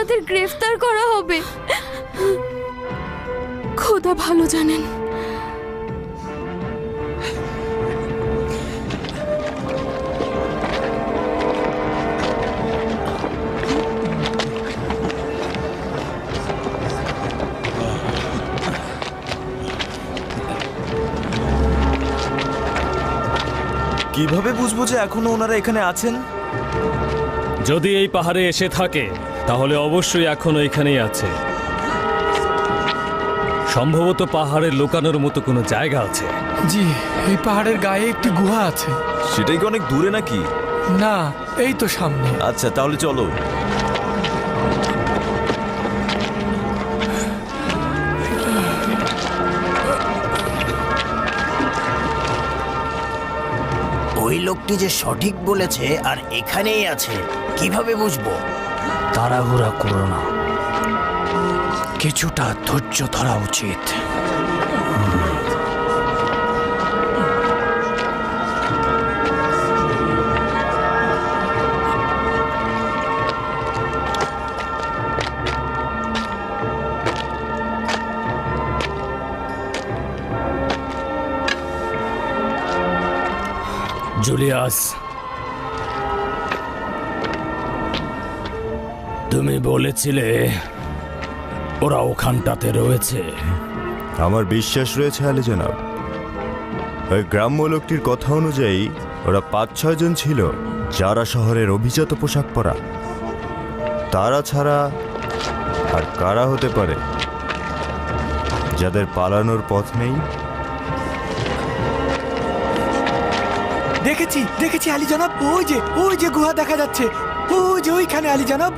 তাদের গ্রেফতার করা হবে। খোদা ভালো জানেন। কিভাবে বুঝবো যে এখনো ওনারা এখানে আছেন? যদি এই পাহাড়ে এসে থাকে তাহলে অবশ্যই এখনো এখানেই আছে। সম্ভবত পাহাড়ে লুকানোর মতো কোনো জায়গা আছে। জি, এই পাহাড়ের গায়ে একটি গুহা আছে। সেটাই কি অনেক দূরে নাকি? না, এই তো সামনে। আচ্ছা, তাহলে চলো। ওই লোকটি যে সঠিক বলেছে আর এখানেই আছে, কিভাবে বুঝবো? তাড়াহুড়া করো না, কিছুটা ধৈর্য ধরা উচিত। জুলিয়াস, তুমি বলেছিলে ওরা ওখানটাতে রয়েছে। আমার বিশ্বাস রয়েছে আলী জনাব। ওই গ্রাম্য লোকটির কথা অনুযায়ী ওরা ৫-৬ জন ছিল যারা শহরের অভিজাত পোশাক পরা। তারা ছাড়া আর কারা হতে পারে যাদের পালানোর পথ নেই? দেখেছি আলী জনাব, ওই যে গুহা দেখা যাচ্ছে, ওই যে ওইখানে আলী জনাব।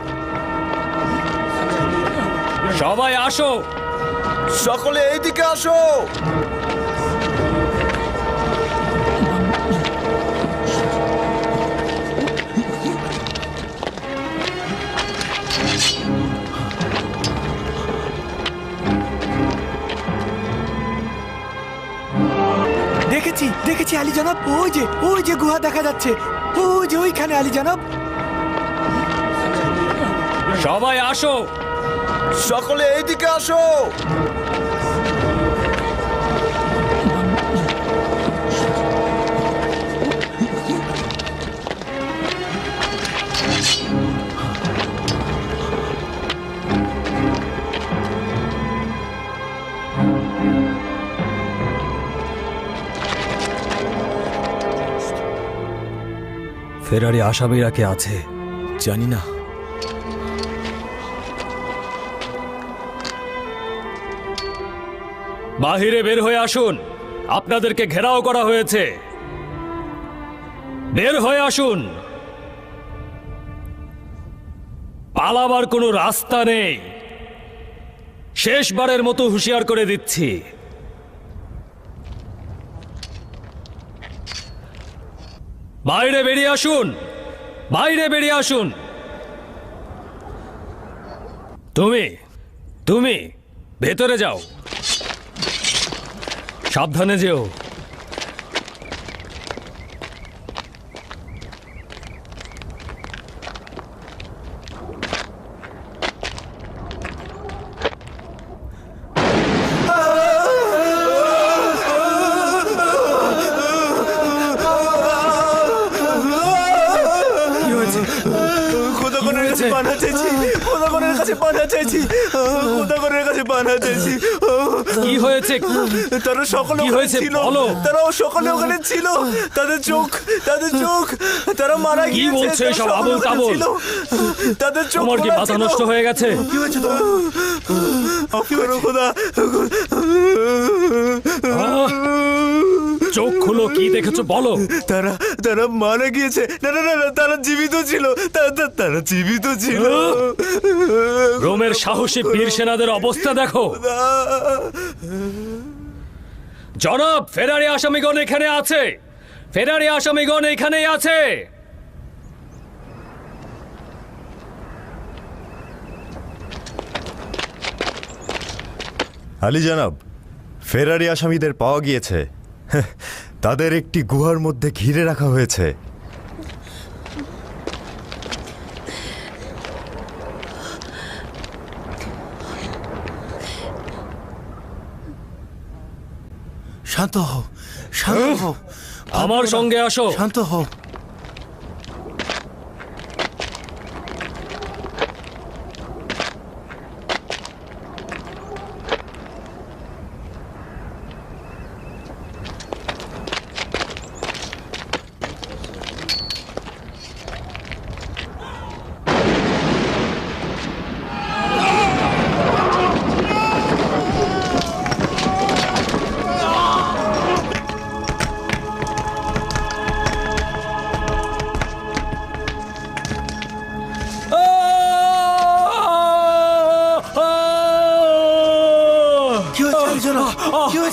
সবাই আসো, সকলে এইদিকে আসো। দেখেছি আলী জনাব, ওই যে গুহা দেখা যাচ্ছে, ওই যে ওইখানে আলী জনাব। সবাই আসো, সকলে এইদিকে আসো। ফেরারি আসামিরা কে আছে? জানি না। বাহিরে বের হয়ে আসুন, আপনাদেরকে ঘেরাও করা হয়েছে। বের হয়ে আসুন, পালাবার কোনো রাস্তা নেই। শেষবারের মতো হুঁশিয়ার করে দিচ্ছি। বাইরে বেরিয়ে আসুন, বাইরে বেরিয়ে আসুন। তুমি ভেতরে যাও, সাবধানে যেও। কি হয়েছে? তারা সকলে ছিল, তারাও সকলে ওখানে ছিল। তাদের চোখ তারা মারা গিয়েছে। কি বলছে সব আবল তাবল? তাদের চোখ। তোমার কি মাথা নষ্ট হয়ে গেছে? কি হয়েছে তোমার? খোদা, চোখ খুলো, কি দেখেছো বলো। তারা মারা গিয়েছে। না, তারা জীবিত ছিল। তারা জীবিত ছিল। রোমের সাহসী বীর সেনাদের অবস্থা দেখো। জনাব, ফেরারি আসামিগণ এখানে আছে। ফেরারি আসামিগণ এখানেই আছে। আলী জনাব, ফেরারি আসামিদের পাওয়া গিয়েছে। তাদের একটি গুহার মধ্যে ঘিরে রাখা হয়েছে। শান্ত হও, শান্ত হও। আমার সঙ্গে আসো। শান্ত হও।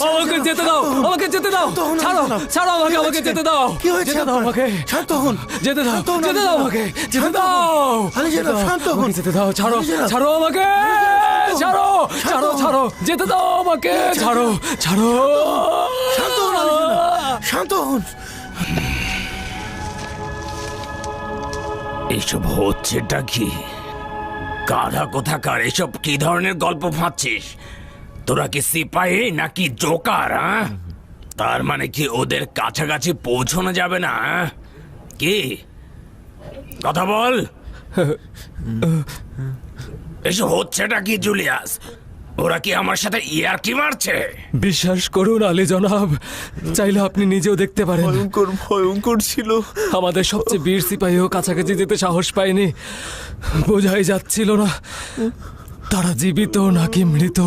আমাকে যেতে দাও, আমাকে যেতে দাও, ছাড়ো ছাড়ো আমাকে, আমাকে যেতে দাও, যেতে দাও আমাকে, শান্ত হন, যেতে দাও, যেতে দাও আমাকে, যেতে দাও, আমাকে যেতে দাও, ছাড়ো ছাড়ো আমাকে, ছাড়ো ছাড়ো ছাড়ো, যেতে দাও আমাকে, ছাড়ো ছাড়ো। শান্ত হন আলী জনাব, শান্ত হন। এইসব হচ্ছেটা কি? গাধা কোথাকার, এসব কি ধরনের গল্প ফাঁদছিস? তোরা কি সিপাহী নাকি জোকার? তার মানে কি ওদের কাছাকাছি পৌঁছানো যাবে না? কি কথা বল। এসব হচ্ছেটা কি জুলিয়াস? ওরা কি আমার সাথে ইয়ার্কি মারছে? বিশ্বাস করুন আলী জনাব, চাইলে আপনি নিজেও দেখতে পারেন। ভয়ঙ্কর ভয়ঙ্কর ছিল। আমাদের সবচেয়ে বীর সিপাহীও কাছাকাছি যেতে সাহস পায়নি। বোঝাই যাচ্ছিল না তারা জীবিত নাকি মৃত,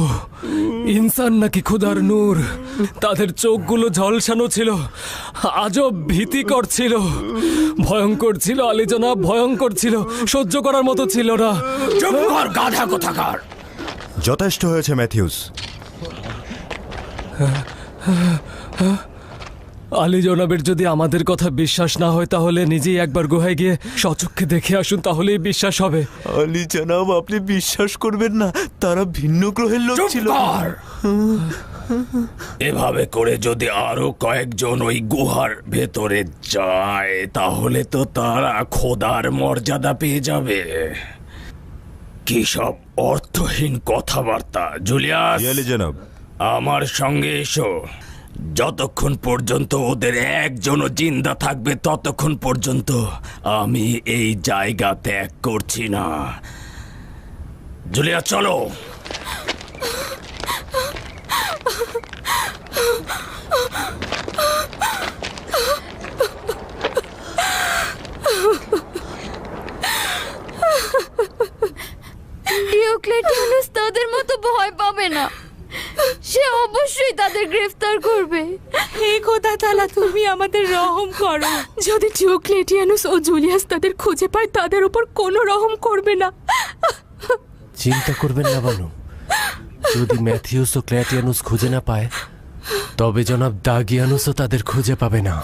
ইনসান নাকি খোদার নূর। তাদের চোখগুলো ঝলসানো ছিল, আজব ভীতিকর ছিল, ভয়ঙ্কর ছিল আলী জনাব, ভয়ঙ্কর ছিল, সহ্য করার মতো ছিল না। চুপ কর গাধা কোথাকার। যথেষ্ট হয়েছে ম্যাথিউস। আলী জনাবের যদি আমাদের কথা বিশ্বাস না হয় তাহলে নিজেই একবার গুহায় গিয়ে সচক্ষে দেখে আসুন, তাহলেই বিশ্বাস হবে। আলী জনাব, আপনি বিশ্বাস করবেন না, তারা ভিন্ন গ্রহের লোক ছিল। এভাবে করে যদি আরো কয়েকজন ওই গুহার ভেতরে যায় তাহলে তো তারা খোদার মর্যাদা পেয়ে যাবে। কি সব অর্থহীন কথাবার্তা। জুলিয়াস, জনাব, আমার সঙ্গে এসো। যতক্ষণ পর্যন্ত ওদের একজনও জিন্দা থাকবে ততক্ষণ পর্যন্ত আমি এই জায়গা ত্যাগ করছি না। জুলিয়াস চলো। ডিওক্লেটিয়ানুস তাদের মতো ভয় পাবে না, সে অবশ্যই তাদের গ্রেফতার করবে। হে খোদা তাআলা, তুমি আমাদের রহম করো। যদি ডিওক্লেটিয়ানুস ও জুলিয়াস তাদের খুঁজে পায় তাদের উপর কোনো রহম করবে না। চিন্তা করবেন না বানু, যদি ম্যাথিউস ও ক্ল্যাটিয়ানুস খুঁজে না পায় তবে জনাব দাগিয়ানুসও তাদের খুঁজে পাবে না।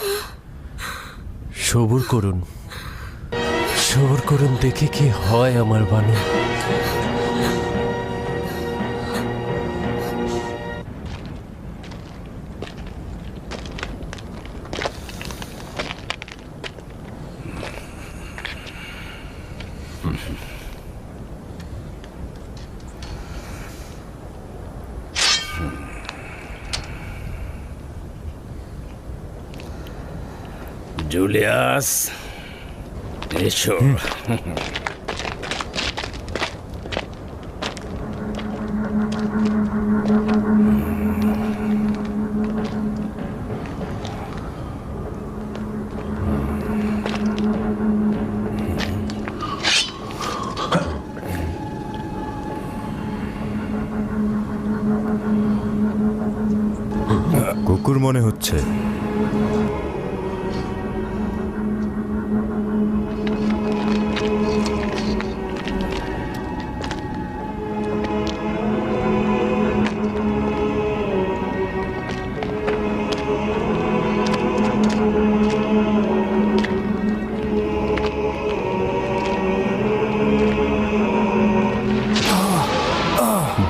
সবুর করুন, সবুর করুন, দেখে কি হয় আমার বানু। জুলিয়াস এসো। কুকুর মনে হচ্ছে।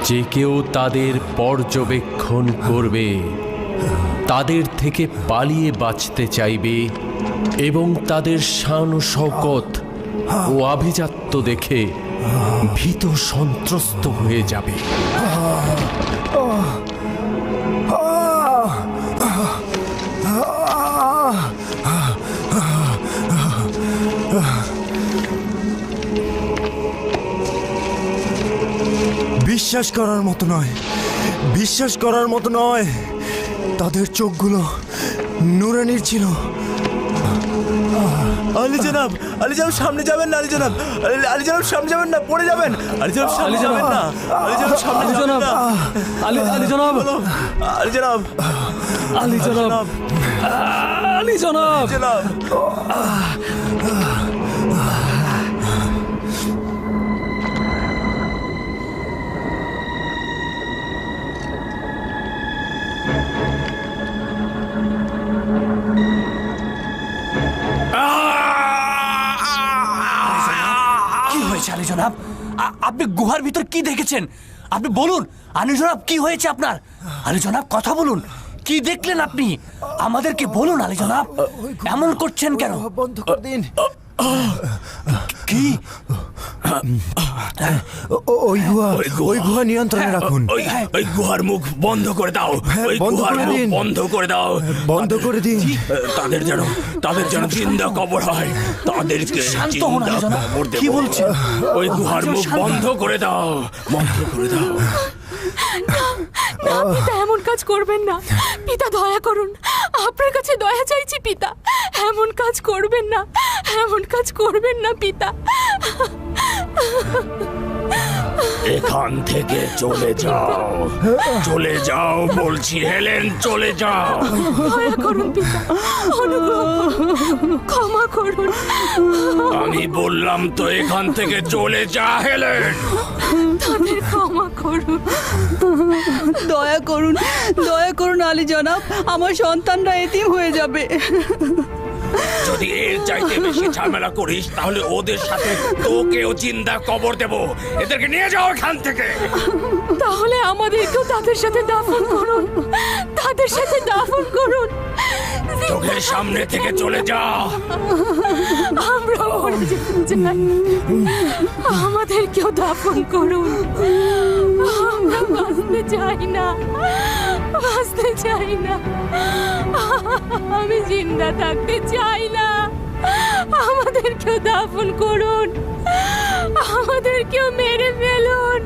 যে কেউ তাদের পর্যবেক্ষণ করবে, তাদের থেকে পালিয়ে বাঁচতে চাইবে এবং তাদের শান ও শওকত ও আভিজাত্য দেখে ভীত সন্ত্রস্ত হয়ে যাবে। বিশ্বাস করার মতো নয়, বিশ্বাস করার মতো নয়। তাদের চোখগুলো নুরানির ছিল। আলী জনাব, আলী জনাব সামনে যাবেন না, আলী জনাব, আলী জনাব সামনে যাবেন না, পড়ে যাবেন। আলী জনাব সামনে যাবেন না, আলী জনাব সামনে যাবেন না। আলী জনাব, আলী জনাব, আলী জনাব, আলী জনাব, জনাব। কি হয়েছে আলী জনাব? আপনি গুহার ভিতর কি দেখেছেন? আপনি বলুন আলী জনাব, কি হয়েছে আপনার? আলী জনাব কথা বলুন, কি দেখলেন আপনি? আমাদেরকে বলুন আলী জনাব, এমন করছেন কেন? বন্ধ করে দিন। কি? ওই গুহা নিয়ন্ত্রণে রাখুন। ওই গুহার মুখ বন্ধ করে দাও, ওই বন্ধ গুহার করে মুখ দিন। বন্ধ করে দাও, বন্ধ করে দিন। তাদের যেন জিন্দা কবর হয়, তাদেরকে শান্ত হন আলী জিন্দা জনাব, কবর দেব। কি বলছেন? ওই গুহার মুখ বন্ধ করে দাও, বন্ধ করে দাও। না পিতা, এমন কাজ করবেন না। পিতা দয়া করুন, আপনার কাছে দয়া চাইছি পিতা, এমন কাজ করবেন না, এমন কাজ করবেন না পিতা। এখান থেকে চলে যাও, চলে যাও বলছি হেলেন, চলে যাও। দয়া করুন পিতা, অনুগ্রহ করুন, ক্ষমা করুন। আমি বললাম তো এখান থেকে চলে যা হেলেন। তাদের ক্ষমা করুন। দয়া করুন, দয়া করুন আলী জনাব, আমার সন্তানরা এতিম হয়ে যাবে। যদি এর চাইতে বেশি ঝামেলা করিস তাহলে ওদের সাথে তোকেও জিন্দা কবর দেব। এদেরকে নিয়ে যাও এখান থেকে। তাহলে আমাদেরকেও তাদের সাথে দাফন করুন, তাদের সাথে দাফন করুন। চোখের সামনে থেকে চলে যা। আমরা মরে যেতে চাই, আমাদেরকেও দাফন করুন। আমরা বাঁচতে চাই না, বাঁচতে চাই না, আমি জিন্দা থাকতে চাই না। আমাদেরকেও দাফন করুন, আমাদেরকেও মেরে ফেলুন।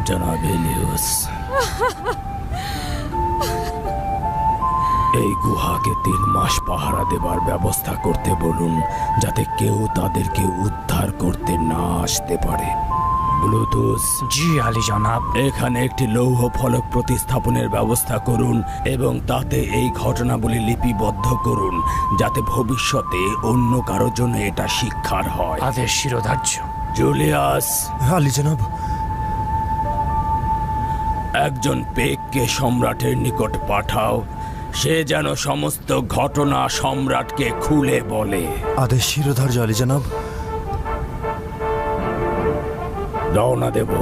জনাব এলিয়াস, এই গুহাকে 3 মাস পাহারা দেবার ব্যবস্থা করতে বলুন, যাতে কেউ তাদেরকে উদ্ধার করতে না আসতে পারে। ব্লুটুথ। জি আলী জনাব। এখানে একটি লৌহ ফলক প্রতিস্থাপনের ব্যবস্থা করুন এবং তাতে এই ঘটনাবলী লিপিবদ্ধ করুন, যাতে ভবিষ্যতে অন্য কারোর জন্য এটা শিক্ষার হয়। আদেশ শিরোধার্য। জুলিয়াস। আলী জনাব। একজন পেককে সম্রাটের নিকট পাঠাও, সে যেন সমস্ত ঘটনা সম্রাটকে খুলে বলে। আদেশ শিরোধার্য আলী জনাব। রওনা দেব।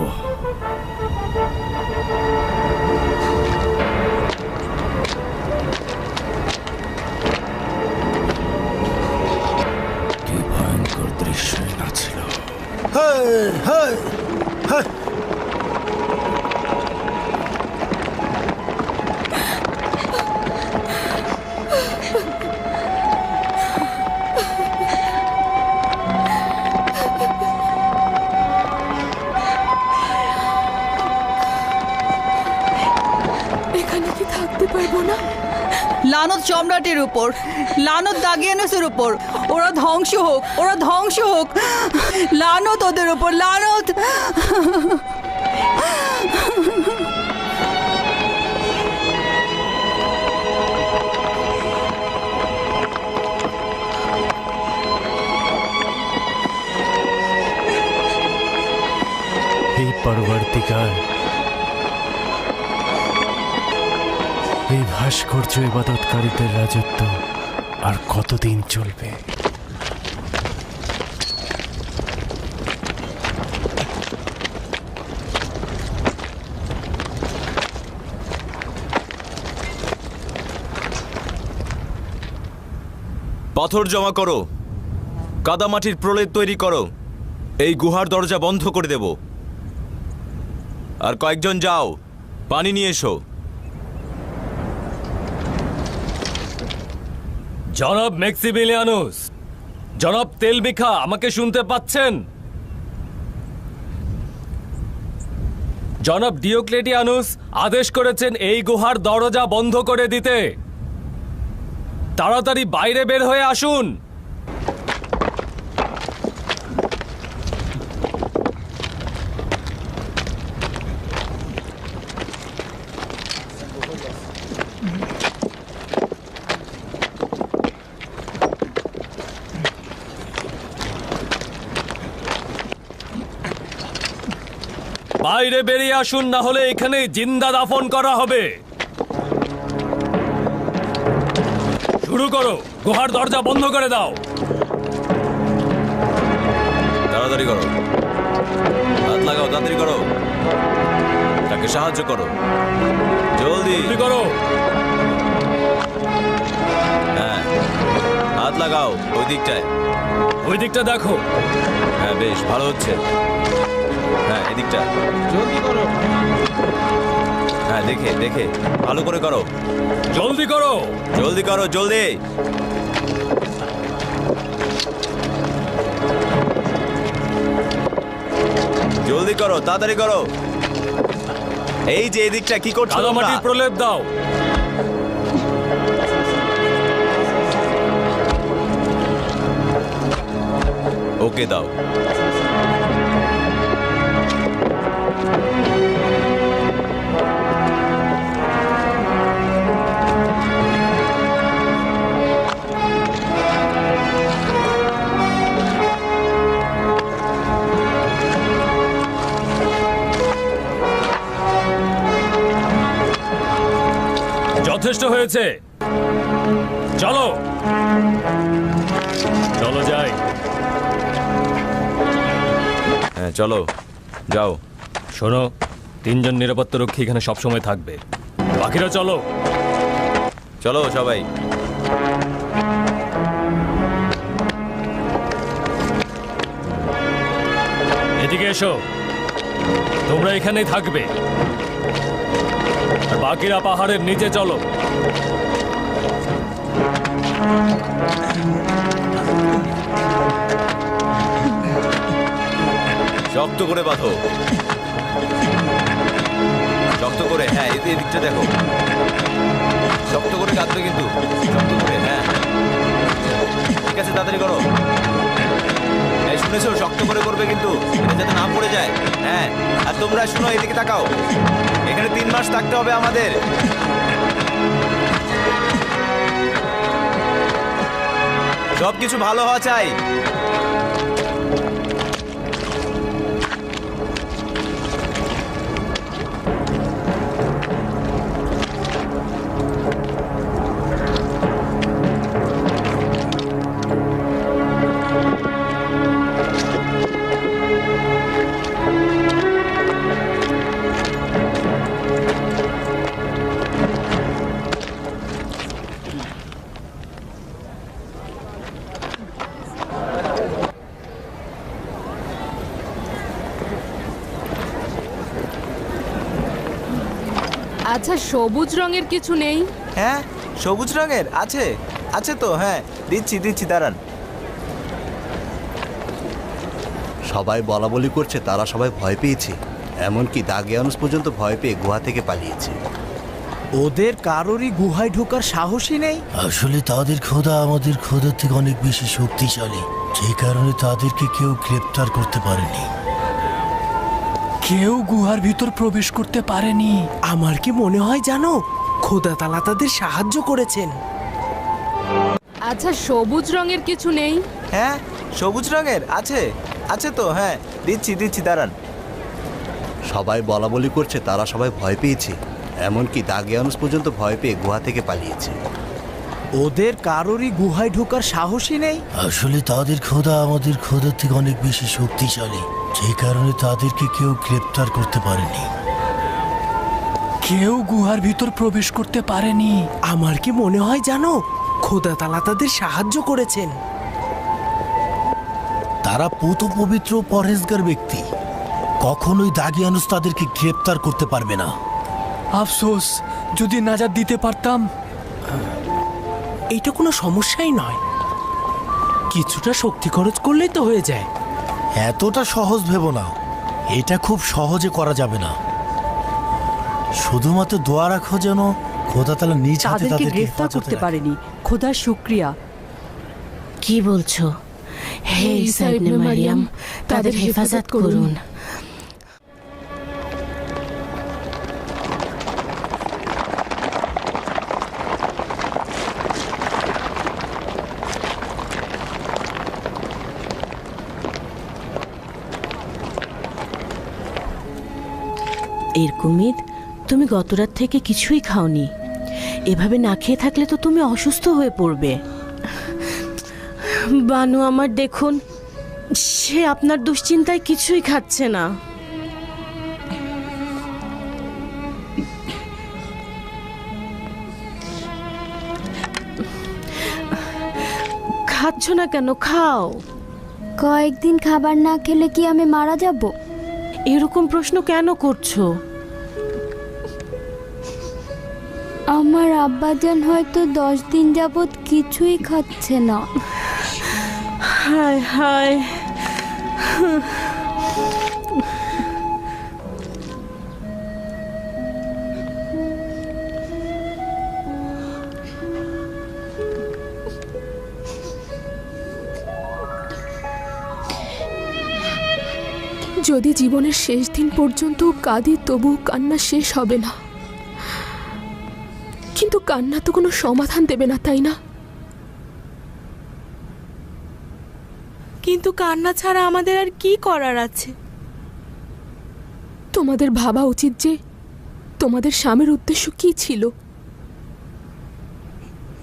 কি ভয়ঙ্কর দৃশ্য না ছিল। এখানে কি থাকতে পারবো না? লানত সম্রাটের উপর, লানত দাগিয়ানুসের উপর, ওরা ধ্বংস হোক, ওরা ধ্বংস হোক, লানত ওদের উপর, লানত। হে পরবর্তীকার, এই ভাস্কর্য ইবাদতকারীদের রাজত্ব আর কতদিন চলবে? পাথর জমা করো, কাদামাটির প্রলেপ তৈরি করো, এই গুহার দরজা বন্ধ করে দেব। আর কয়েকজন যাও, পানি নিয়ে এসো। জনাব ম্যাক্সিমিলিয়ানুস, জনাব তেলবিখা, আমাকে শুনতে পাচ্ছেন? জনাব ডিওক্লেটিয়ানুস আদেশ করেছেন এই গুহার দরজা বন্ধ করে দিতে। তাড়াতাড়ি বাইরে বের হয়ে আসুন। বাইরে বেরিয়ে আসুন, না হলে এখানে জিন্দা দাফন করা হবে। শুরু করো, গুহার দরজা বন্ধ করে দাও। তাড়াতাড়ি করো, হাত লাগাও, তাড়াতাড়ি করো, তাকে সাহায্য করো, জলদি করো। হ্যাঁ, হাত লাগাও ওই দিকটায়। ওই দিকটা দেখো। হ্যাঁ, বেশ ভালো হচ্ছে। হ্যাঁ, এদিকটা জলদি করো। হ্যাঁ, দেখে দেখে ভালো করে করো, জলদি করো, জলদি করো, জলদি। জলদি করো, তাড়াতাড়ি করো। এই যে এদিকটা কি করছো তোমরা? কাদামাটির প্রলেপ দাও। ওকে দাও। যথেষ্ট হয়েছে, চলো চলো যাই। হ্যাঁ, চলো যাও। শোনো, 3 জন নিরাপত্তা রক্ষী এখানে সবসময় থাকবে, বাকিরা চলো। চলো সবাই। এদিকে এসো, তোমরা এখানেই থাকবে, আর বাকিরা পাহাড়ের নিচে চলো। শক্ত করে বাঁধো, শক্ত করে। হ্যাঁ, এদিকটা দেখো, শক্ত করে কাঁদবে কিন্তু, শক্ত করে। হ্যাঁ, ঠিক আছে, তাড়াতাড়ি করো। এই শুনেছো, শক্ত করে করবে কিন্তু, এটা যাতে না পড়ে যায়। হ্যাঁ, আর তোমরা শুনো, এদিকে তাকাও, এখানে 3 মাস থাকতে হবে আমাদের। সবকিছু ভালো হওয়া চাই। আচ্ছা, সবুজ রঙের কিছু নেই? হ্যাঁ, সবুজ রঙের আছে, আছে তো। হ্যাঁ, দিচ্ছি দিচ্ছি, দাঁড়ান। সবাই বলা বলি করছে, তারা সবাই ভয় পেয়েছে। এমনকি দাগিয়ানুস পর্যন্ত ভয় পেয়ে গুহা থেকে পালিয়েছে। ওদের কারোরই গুহায় ঢোকার সাহসই নেই। আসলে তাদের খোদা আমাদের খোদার থেকে অনেক বেশি শক্তিশালী, যে কারণে তাদেরকে কেউ গ্রেপ্তার করতে পারেনি। কেউ গুহার ভিতর প্রবেশ করতে পারেনি। আমার কি মনে হয় জানো, খোদা তাআলা তাদের সাহায্য করেছেন। আচ্ছা, সবুজ রঙের কিছু নেই? হ্যাঁ, সবুজ রঙের আছে, আছে তো। হ্যাঁ, দিচ্ছি দিচ্ছি, দাঁড়ান। সবাই বলা বলি করছে, তারা সবাই ভয় পেয়েছে। এমনকি দাগিয়ানুস পর্যন্ত ভয় পেয়ে গুহা থেকে পালিয়েছে। ওদের কারোরই গুহায় ঢোকার সাহসই নেই। আসলে তাদের খোদা আমাদের খোদার থেকে অনেক বেশি শক্তিশালী, যে কারণে তাদেরকে কেউ গ্রেপ্তার করতে পারেনি। কেউ গুহার ভিতর প্রবেশ করতে পারেনি। আমার কি মনে হয় জানো, খোদা তাআলা তাদের সাহায্য করেছেন। তারা পুত পবিত্র পরহেজগার ব্যক্তি, কখনোই দাগিয়ানুস তাদেরকে গ্রেপ্তার করতে পারবে না। আফসোস, যদি নাজাত দিতে পারতাম। এটা কোনো সমস্যাই নয়, কিছুটা শক্তি খরচ করলেই তো হয়ে যায়। এতটা সহজ ভেবো না, এটা খুব সহজে করা যাবে না। শুধুমাত্র দোয়া রাখো যেন খোদা তাআলা নিজ হাতে তাদেরকে তাদেরকে গ্রেফতার হেফাজতে করতে রাখে। পারেনি, খোদার শুকরিয়া। কি বলছো? হে ঈসা ইবনে মারিয়াম, তাদের হেফাজত করুন। এরকুমিদ, তুমি গতরাত থেকে কিছুই খাওনি। এভাবে না খেয়ে থাকলে তো তুমি অসুস্থ হয়ে পড়বে। বানু আমার দেখুন, সে আপনার দুশ্চিন্তায় কিছুই খাচ্ছে না। খাচ্ছ না কেন? খাও। কয়েকদিন খাবার না খেলে কি আমি মারা যাব? এরকম প্রশ্ন কেন করছো? আমার আব্বাজান হয়তো 10 দিন যাবৎ কিছুই খাচ্ছে না। হায় হায়। যদি জীবনের শেষ দিন পর্যন্ত কাঁদি, তবু কান্না শেষ হবে না। কিন্তু কান্না তো কোনো সমাধান দেবে না, তাই না? কিন্তু কান্না ছাড়া আমাদের আর কি করার আছে? তোমাদের ভাবা উচিত যে তোমাদের স্বামীর উদ্দেশ্য কি ছিল।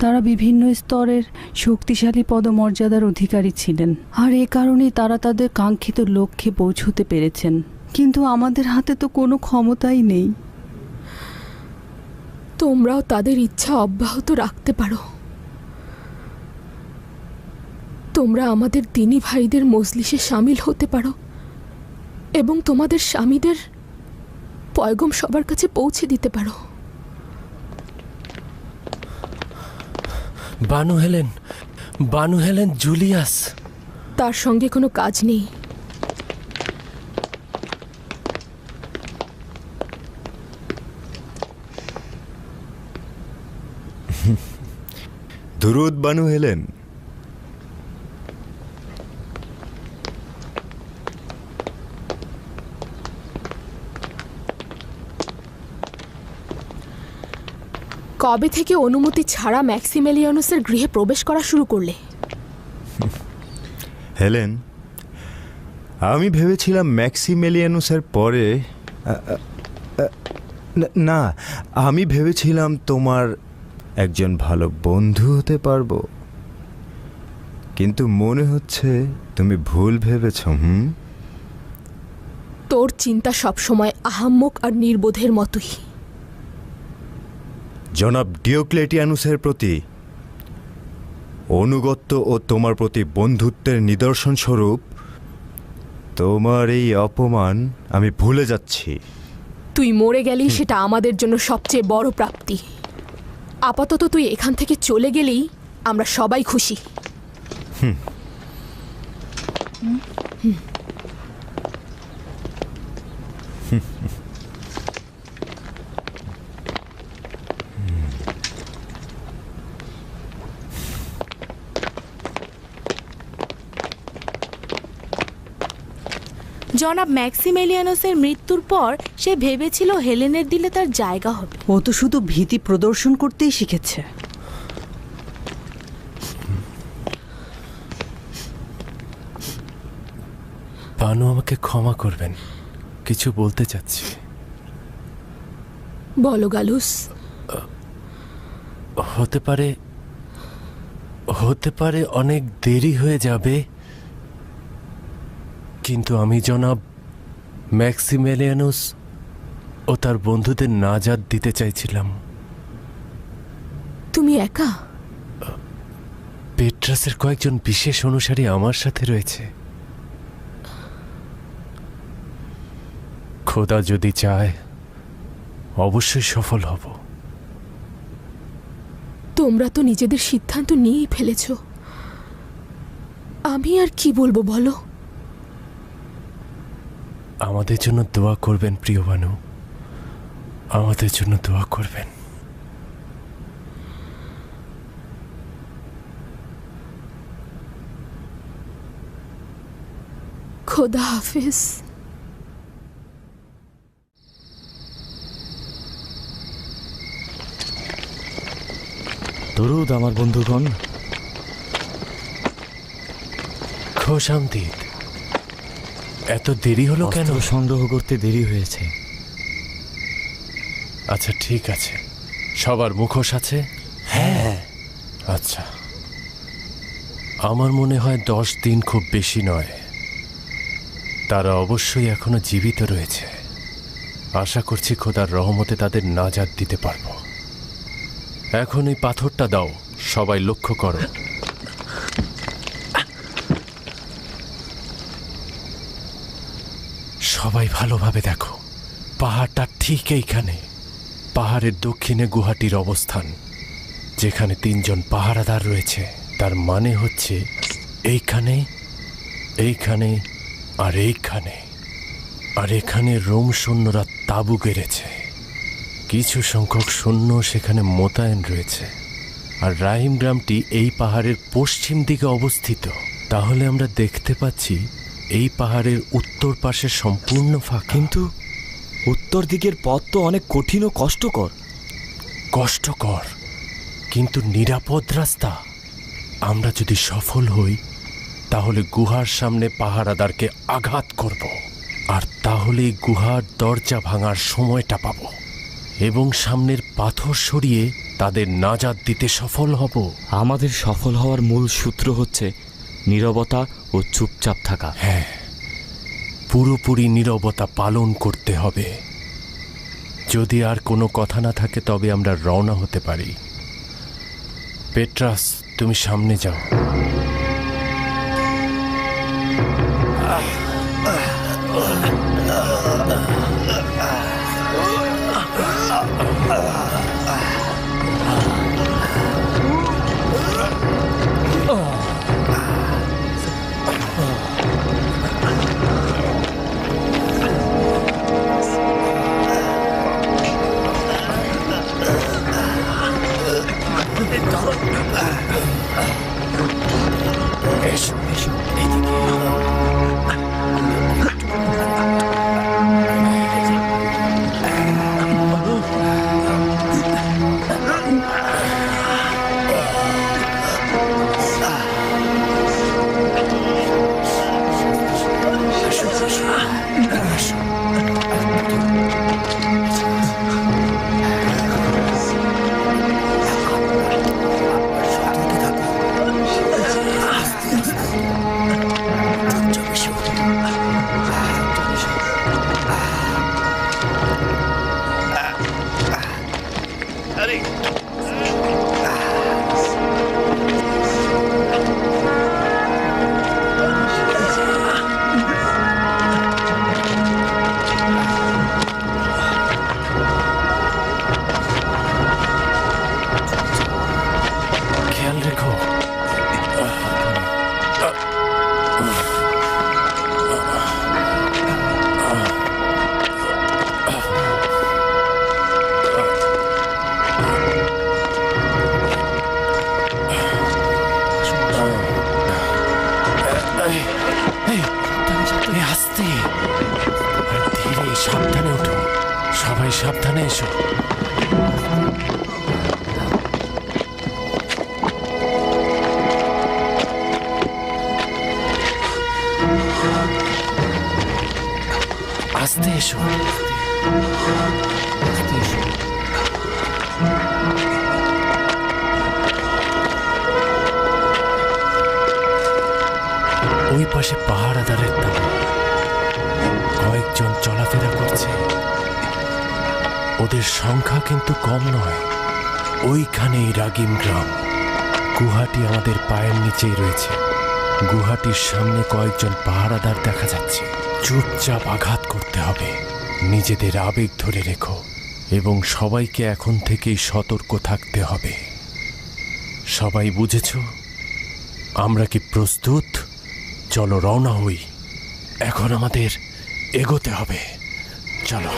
তারা বিভিন্ন স্তরের শক্তিশালী পদমর্যাদার অধিকারী ছিলেন, আর এ কারণেই তারা তাদের কাঙ্ক্ষিত লক্ষ্যে পৌঁছতে পেরেছেন। কিন্তু আমাদের হাতে তো কোনো ক্ষমতাই নেই। তোমরাও তাদের ইচ্ছা অব্যাহত রাখতে পারো। তোমরা আমাদের দিনী ভাইদের মজলিসে শামিল হতে পারো এবং তোমাদের স্বামীদের পয়গম সবার কাছে পৌঁছে দিতে পারো। বানু হেলেন জুলিয়াস, তার সঙ্গে কোনো কাজ নেই। দুরুদ বানু হেলেন। কবে থেকে অনুমতি ছাড়া ম্যাক্সিমেলিয়ানুসের গৃহে প্রবেশ করা শুরু করলে? হেলেন, আমি ভেবেছিলাম ম্যাক্সিমেলিয়ানুসের পরে না, আমি ভেবেছিলাম তোমার একজন ভালো বন্ধু হতে পারবো, কিন্তু মনে হচ্ছে তুমি ভুল ভেবেছ। তোর চিন্তা সবসময় আহাম্মক আর নির্বোধের মতোই। জনাব ডিওক্লেটিয়ানুসের প্রতি অনুগত্য ও তোমার প্রতি বন্ধুত্বের নিদর্শন স্বরূপ তোমার এই অপমান আমি ভুলে যাচ্ছি। তুই মরে গেলি, সেটা আমাদের জন্য সবচেয়ে বড় প্রাপ্তি। আপাতত তুই এখান থেকে চলে গেলেই আমরা সবাই খুশি। জনাব ম্যাক্সিমেলিয়ানুসের মৃত্যুর পর সে ভেবেছিল হেলেনের দিলে তার জায়গা হবে। ও তো শুধু ভীতি প্রদর্শন করতেই শিখেছে। বানু, আমাকে ক্ষমা করবেন, কিছু বলতে চাচ্ছি। বলো গালুস। হতে পারে অনেক দেরি হয়ে যাবে, কিন্তু আমি জনাব ম্যাক্সিমেলিয়ানুস ও তার বন্ধুদের নাজাত দিতে চাইছিলাম। তুমি একা? পেট্রাসের কয়েকজন বিশেষ অনুসারী আমার সাথে রয়েছে। খোদা যদি চায় অবশ্যই সফল হব। তোমরা তো নিজেদের সিদ্ধান্ত নিয়েই ফেলেছ, আমি আর কি বলবো বলো। আমাদের জন্য দোয়া করবেন প্রিয় বানু, আমাদের জন্য দোয়া করবেন। খোদা হাফিজ। দরুদ আমার বন্ধুগণ। খোশামদিদ। এত দেরি হলো কেন? অস্ত্র সংগ্রহ করতে দেরি হয়েছে। আচ্ছা ঠিক আছে, সবার মুখোশ আছে? হ্যাঁ। আচ্ছা, আমার মনে হয় 10 দিন খুব বেশি নয়। তারা অবশ্যই এখনো জীবিত রয়েছে। আশা করছি খোদার রহমতে তাদের নাজাত দিতে পারবো। এখন এই পাথরটা দাও, সবাই লক্ষ্য করো। সবাই ভালোভাবে দেখো, পাহাড়টা ঠিক এইখানে। পাহাড়ের দক্ষিণে গুহাটির অবস্থান, যেখানে 3 জন পাহারাদার রয়েছে। তার মানে হচ্ছে এইখানে, এইখানে আর এইখানে। আর এখানে রোম সৈন্যরা তাঁবু গেড়েছে। কিছু সংখ্যক সৈন্য সেখানে মোতায়েন রয়েছে। আর রাহিম গ্রামটি এই পাহাড়ের পশ্চিম দিকে অবস্থিত। তাহলে আমরা দেখতে পাচ্ছি এই পাহাড়ের উত্তর পাশে সম্পূর্ণ ফাঁকা। কিন্তু উত্তর দিকের পথ তো অনেক কঠিন ও কষ্টকর। কষ্টকর কিন্তু নিরাপদ রাস্তা। আমরা যদি সফল হই তাহলে গুহার সামনে পাহারাদারকে আঘাত করব, আর তাহলে গুহার দরজা ভাঙার সময়টা পাব এবং সামনের পাথর সরিয়ে তাদের নাজাত দিতে সফল হব। আমাদের সফল হওয়ার মূল সূত্র হচ্ছে নীরবতা ও চুপচাপ থাকা। হ্যাঁ, পুরোপুরি নীরবতা পালন করতে হবে। যদি আর কোনো কথা না থাকে তবে আমরা রওনা হতে পারি। পেট্রাস, তুমি সামনে যাও। এসো এসো এদিকে। খেয়াল রেখো। আস্তে ধীরে, সাবধানে ওঠো। সবাই সাবধানে এসো। আস্তে এসো। ওই পাশে পাহারাদারের তাঁবু। কয়েকজন চলাফেরা করছে। ওদের সংখ্যা কিন্তু কম নয়। ওইখানেই রাগিম গ্রাম। গুহাটি আমাদের পায়ের নিচেই রয়েছে। গুহাটির সামনে কয়েকজন পাহারাদার দেখা যাচ্ছে। চুপচাপ আঘাত করতে হবে। নিজেদের আবেগ ধরে রেখো এবং সবাইকে এখন থেকেই সতর্ক থাকতে হবে। সবাই বুঝেছ? আমরা কি প্রস্তুত? চলো রওনা হই। এখন আমাদের এগোতে হবে। চলো।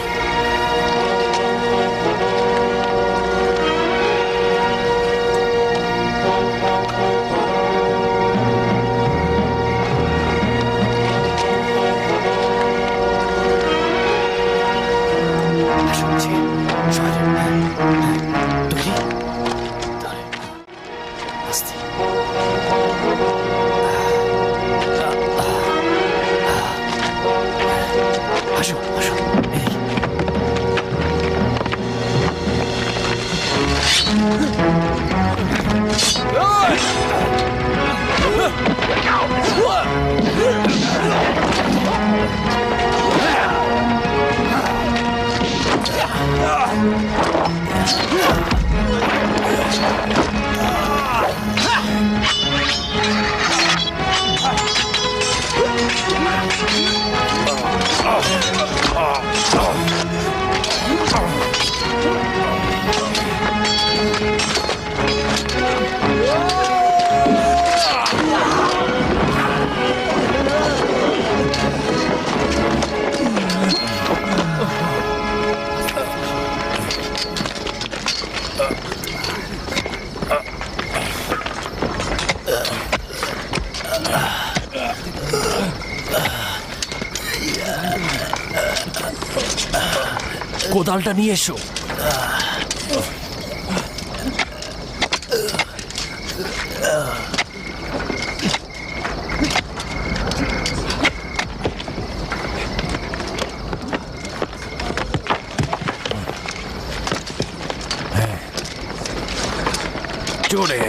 কোদালটা নিয়ে এসো। জোরে।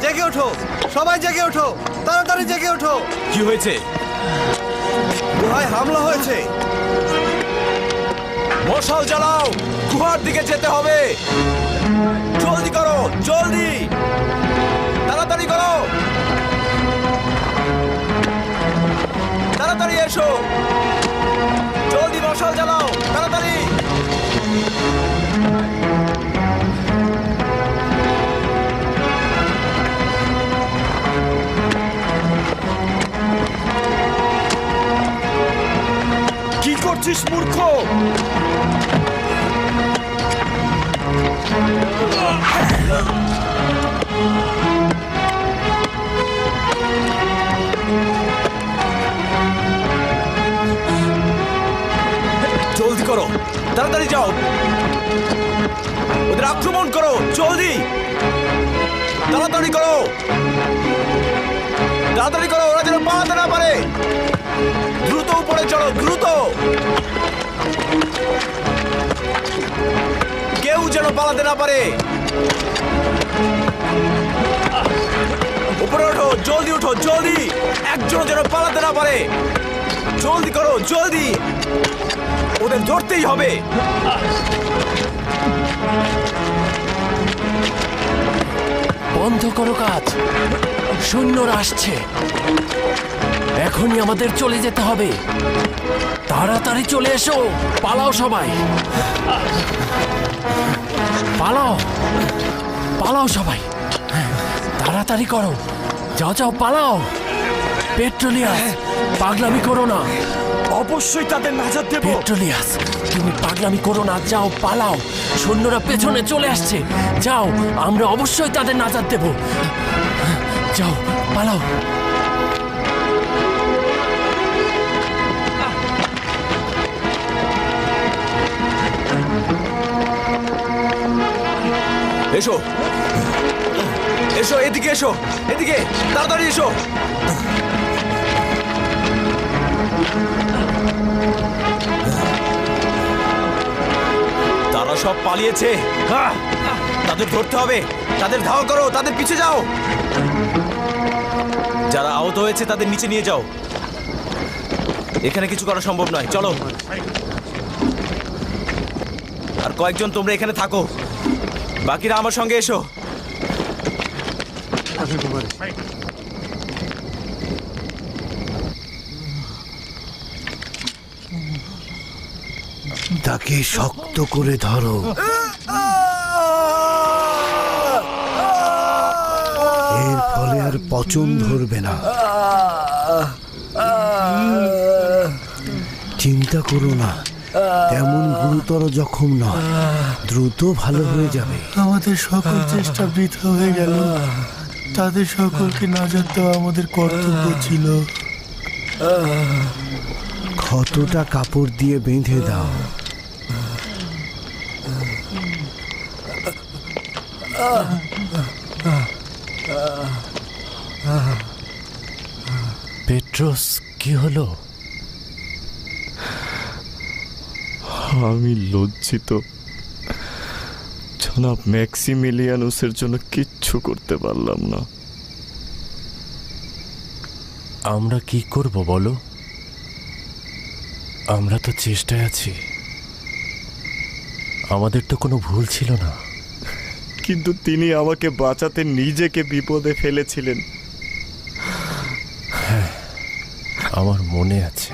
জেগে ওঠো, সবাই জেগে ওঠো, তাড়াতাড়ি জেগে ওঠো। কি হয়েছে? গুহায় হামলা হয়েছে। মশাল জ্বালাও, গুহার দিকে যেতে হবে। জলদি করো, জলদি, তাড়াতাড়ি করো, তাড়াতাড়ি এসো, জলদি মশাল জ্বালাও, তাড়াতাড়ি। কি করছিস মূর্খ? জলদি করো, তাড়াতাড়ি যাও, ওদের আক্রমণ করো, জলদি, তাড়াতাড়ি করো, তাড়াতাড়ি করো, ওরা যেন পালাতে না পারে। দ্রুত উপরে চড়ো, দ্রুত, কেউ যেন পালাতে না পারে। উপরে ওঠো, জলদি উঠো, জলদি, একজন যেন পালাতে না পারে। জলদি করো, জলদি, ওদের ধরতেই হবে। বন্ধ করো কাজ, সৈন্যরা আসছে। এখনই আমাদের চলে যেতে হবে। তাড়াতাড়ি চলে এসো, পালাও সবাই, পালাও, পালাও সবাই, তাড়াতাড়ি করো, যাও যাও, পালাও। পেট্রোলিয়াস, পাগলামি করো না। অবশ্যই তাদের নাজাত দেব। পেট্রোলিয়াস, তুমি পাগলামি করো না, যাও পালাও। সৈন্যরা পেছনে চলে আসছে, যাও, আমরা অবশ্যই তাদের নাজাত দেব। যাও পালাও। এসো এসো, এদিকে এসো, এদিকে তাড়াতাড়ি এসো। তারা সব পালিয়েছে। তাদের ধরতে হবে, তাদের ধাওয়া করো, তাদের পিছে যাও। যারা আহত হয়েছে তাদের নিচে নিয়ে যাও। এখানে কিছু করা সম্ভব নয়, চলো। আর কয়েকজন তোমরা এখানে থাকো, বাকিরা আমার সঙ্গে এসো। তাকে শক্ত করে ধরো। এর ফলে আর পচন ধরবে না। চিন্তা করো না, তেমন গুরুতর জখম নয়, দ্রুত ভালো হয়ে যাবে। আমাদের সকল চেষ্টা বৃথা হয়ে গেল। তাদের সকলকে নাজাত দেওয়া আমাদের কর্তব্য ছিল। ক্ষতটা কাপড় দিয়ে বেঁধে দাও। পেট্রোস, কি হলো? আমি লজ্জিত। জনাব ম্যাক্সিমিলিয়ানুসের জন্য কিচ্ছু করতে পারলাম না। আমরা কি করব বলো? আমরা তো চেষ্টায় আছি। আমাদের তো কোনো ভুল ছিল না। কিন্তু তিনি আমাকে বাঁচাতে নিজেকে বিপদে ফেলেছিলেন। হ্যাঁ, আমার মনে আছে।